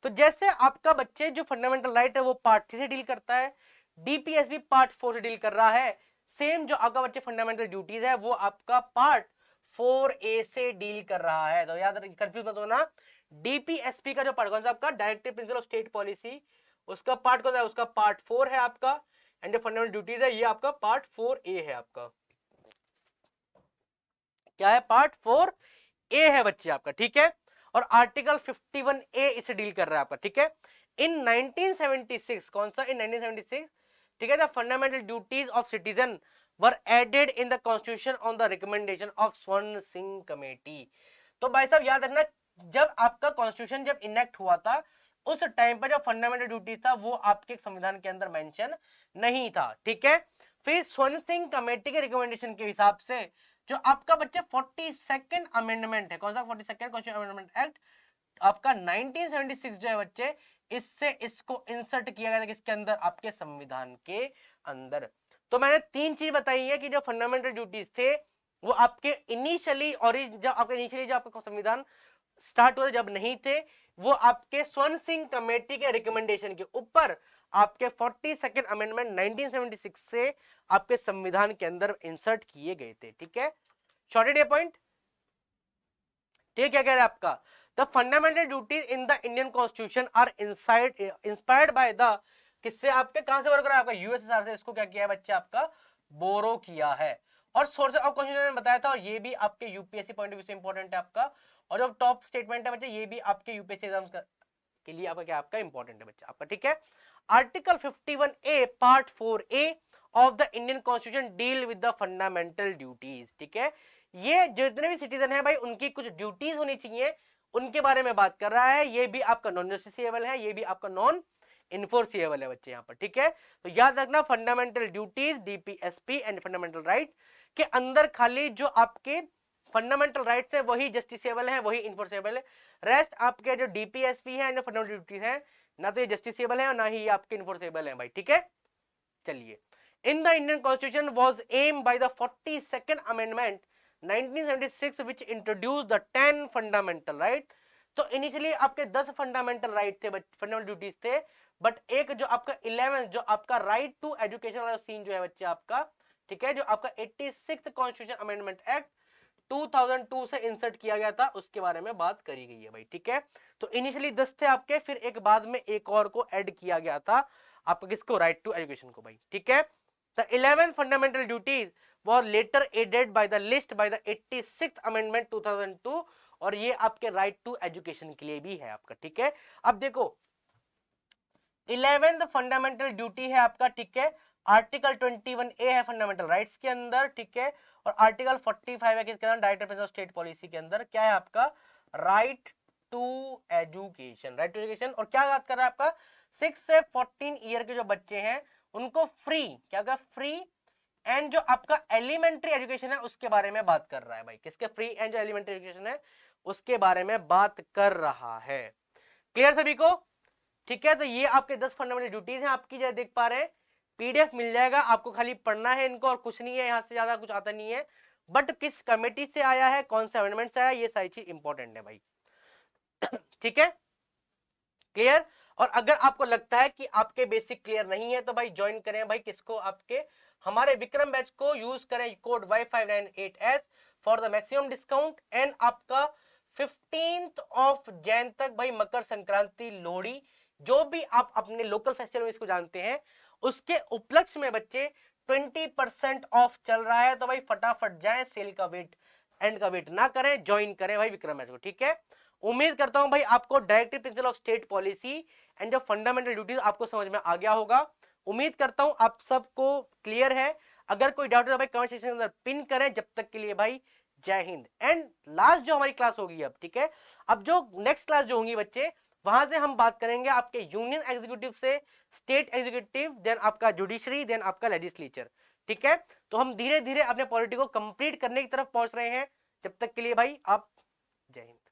S1: तो जैसे आपका बच्चे जो फंडामेंटल राइट है वो पार्ट 3 से डील करता है, डीपीएस भी पार्ट 4 से डील कर रहा है, सेम जो आपका बच्चे फंडामेंटल ड्यूटीज है वो आपका पार्ट 4A से डील कर रहा है। तो याद कंफ्यूज मत होना, डीपीएसपी का जो पार्ट कौन सा आपका directive principle of state policy, उसका पार्ट कौन सा है, उसका पार्ट 4 है आपका, एंड जो फंडामेंटल ड्यूटीज है ये आपका पार्ट 4A है आपका। क्या है, पार्ट 4A है बच्चे आपका, ठीक है। और आर्टिकल 51A इसे डील कर रहा है आपका, ठीक है। इन 1976, कौन सा, इन 1976, ठीक है, the fundamental duties of citizen were added in the constitution on the recommendation of Swaran Singh committee. तो भाई साहब याद रखना, जब आपका कॉन्स्टिट्यूशन जब इनेक्ट हुआ था उस टाइम पर जो फंडामेंटल ड्यूटीज था वो आपके संविधान के अंदर मेंशन नहीं था, ठीक है। फिर स्वर्ण सिंह कमेटी के रिकमेंडेशन के हिसाब से जो आपका बच्चे 42nd अमेंडमेंट है, कौन सा 42nd कॉन्स्टिट्यूशन अमेंडमेंट एक्ट आपका 1976 जो है बच्चे, इससे इसको इंसर्ट किया गया था किसके अंदर, आपके संविधान के अंदर। तो मैंने 3 चीज बताई है कि जो फंडामेंटल ड्यूटीज थे वो आपके इनिशियली, और जब आपका इनिशियली जो आपका संविधान स्टार्ट हुआ जब नहीं थे, वो आपके स्वर्ण सिंह कमेटी के रिकमेंडेशन के ऊपर आपके 42nd अमेंडमेंट 1976 से आपके संविधान के अंदर इंसर्ट किए गए थे, ठीक है। शॉर्टेड ये पॉइंट, ठीक है। क्या कह रहे हैं आपका, the fundamental duties in the Indian constitution are inspired by the, किससे, आपके कहां से वर्क कर रहा है, आपका यूएसएसआर से इसको क्या किया है बच्चे, आपका बोरो किया है। और सोर्स ऑफ क्वेश्चन मैंने बताया था, और ये भी आपके यूपीएससी पॉइंट ऑफ व्यू से इंपॉर्टेंट है आपका, और जो टॉप स्टेटमेंट है बच्चे ये भी आपके यूपीएससी एग्जाम्स के लिए आपका क्या, आपका इंपॉर्टेंट है बच्चा आपका, ठीक है। Article 51A part 4A of the Indian constitution deal with the fundamental duties, ठीक है। ये जितने भी सिटीजन है भाई उनकी कुछ ड्यूटीज होनी चाहिए, उनके बारे में बात कर रहा है। ये भी आपका नॉन जस्टिसेबल है, ये भी आपका नॉन इन्फोर्सिएबल है बच्चे यहाँ पर, ठीक है। तो याद रखना fundamental duties DPSP and fundamental right के अंदर खाली जो आपके फंडामेंटल राइट्स है वही जस्टिसेबल है, वही इन्फोर्सेबल है। रेस्ट आपके जो डीपीएसपी है एंड फंडामेंटल ड्यूटीज है, ना तो ये जस्टिसेबल है और ना ही ये आपके इन्फोर्सेबल है भाई, ठीक है। चलिए, in the Indian constitution was aim by the 42nd amendment 1976 which introduced the 10 fundamental right. तो इनिशियली आपके 10 फंडामेंटल राइट थे, फंडामेंटल ड्यूटीज थे, बट एक जो आपका 11 जो आपका राइट टू एजुकेशन वाला सीन जो है बच्चे आपका, ठीक है, जो आपका 86th कॉन्स्टिट्यूशन अमेंडमेंट एक्ट 2002 से इंसर्ट किया गया था, उसके बारे में बात करी गई है भाई, ठीक है। तो इनिशियली 10 थे आपके, फिर एक बाद में एक और को ऐड किया गया था आपका, किसको, राइट टू एजुकेशन को भाई, ठीक है। The 11 fundamental duties were later added by the list by the 86th amendment 2002, और ये आपके राइट टू एजुकेशन के लिए भी है आपका, ठीक है। अब देखो 11th फंडामेंटल ड्यूटी है आपका, ठीक है, आर्टिकल 21A है फंडामेंटल राइट्स के अंदर, ठीक है, और आर्टिकल 45 है किसके अंदर, director principle of state policy के अंदर, क्या है आपका, right to education, right to education. और क्या बात कर रहा है आपका, 6 से 14 ईयर के जो बच्चे हैं उनको फ्री, क्या क्या, फ्री एंड जो आपका एलिमेंट्री एजुकेशन है उसके बारे में बात कर रहा है भाई, किसके, फ्री एंड जो एलिमेंट्री एजुकेशन है उसके बारे में बात कर रहा है। क्लियर सभी को, ठीक है। तो ये आपके 10 फंडामेंटल ड्यूटीज हैं आपकी, जो देख पा रहे हैं, पीडीएफ मिल जाएगा आपको, खाली पढ़ना है इनको और कुछ नहीं है, यहां से ज्यादा कुछ आता नहीं है। बट किस कमेटी से आया है, कौन से अमेंडमेंट से आया, ये सारी चीज इंपॉर्टेंट है भाई, ठीक है, क्लियर। और अगर आपको लगता है कि आपके बेसिक क्लियर नहीं है तो भाई ज्वाइन करें भाई, किसको, आपके हमारे विक्रम बैच को, यूज करें code Y598S for the maximum discount. And आपका 15th ऑफ जैन तक भाई मकर संक्रांति, लोहड़ी, जो भी आप अपने लोकल फेस्टिवल में इसको जानते हैं, उसके उपलक्ष्य में बच्चे 20% ऑफ चल रहा है। तो भाई फटाफट जाएं, सेल का वेट, एंड का वेट ना करें, ज्वाइन करें भाई विक्रम बैच को, ठीक है। उम्मीद करता हूं भाई आपको directive principle of state policy and जो फंडामेंटल ड्यूटीज आपको समझ में आ गया होगा। उम्मीद करता हूं आप सबको क्लियर है। अगर कोई डाउट है तो भाई कमेंट सेक्शन के अंदर पिन करें। जब तक के लिए भाई जय हिंद। एंड लास्ट जो हमारी क्लास होगी अब, ठीक है, अब जो नेक्स्ट क्लास जो होंगी बच्चे, वहां से हम बात करेंगे आपके यूनियन एग्जीक्यूटिव से स्टेट एग्जीक्यूटिव, देन आपका जुडिशरी, देन आपका लेजिस्लेचर, ठीक है। तो हम धीरे धीरे अपने पॉलिटी को कंप्लीट करने की तरफ पहुंच रहे हैं। जब तक के लिए भाई आप जय हिंद।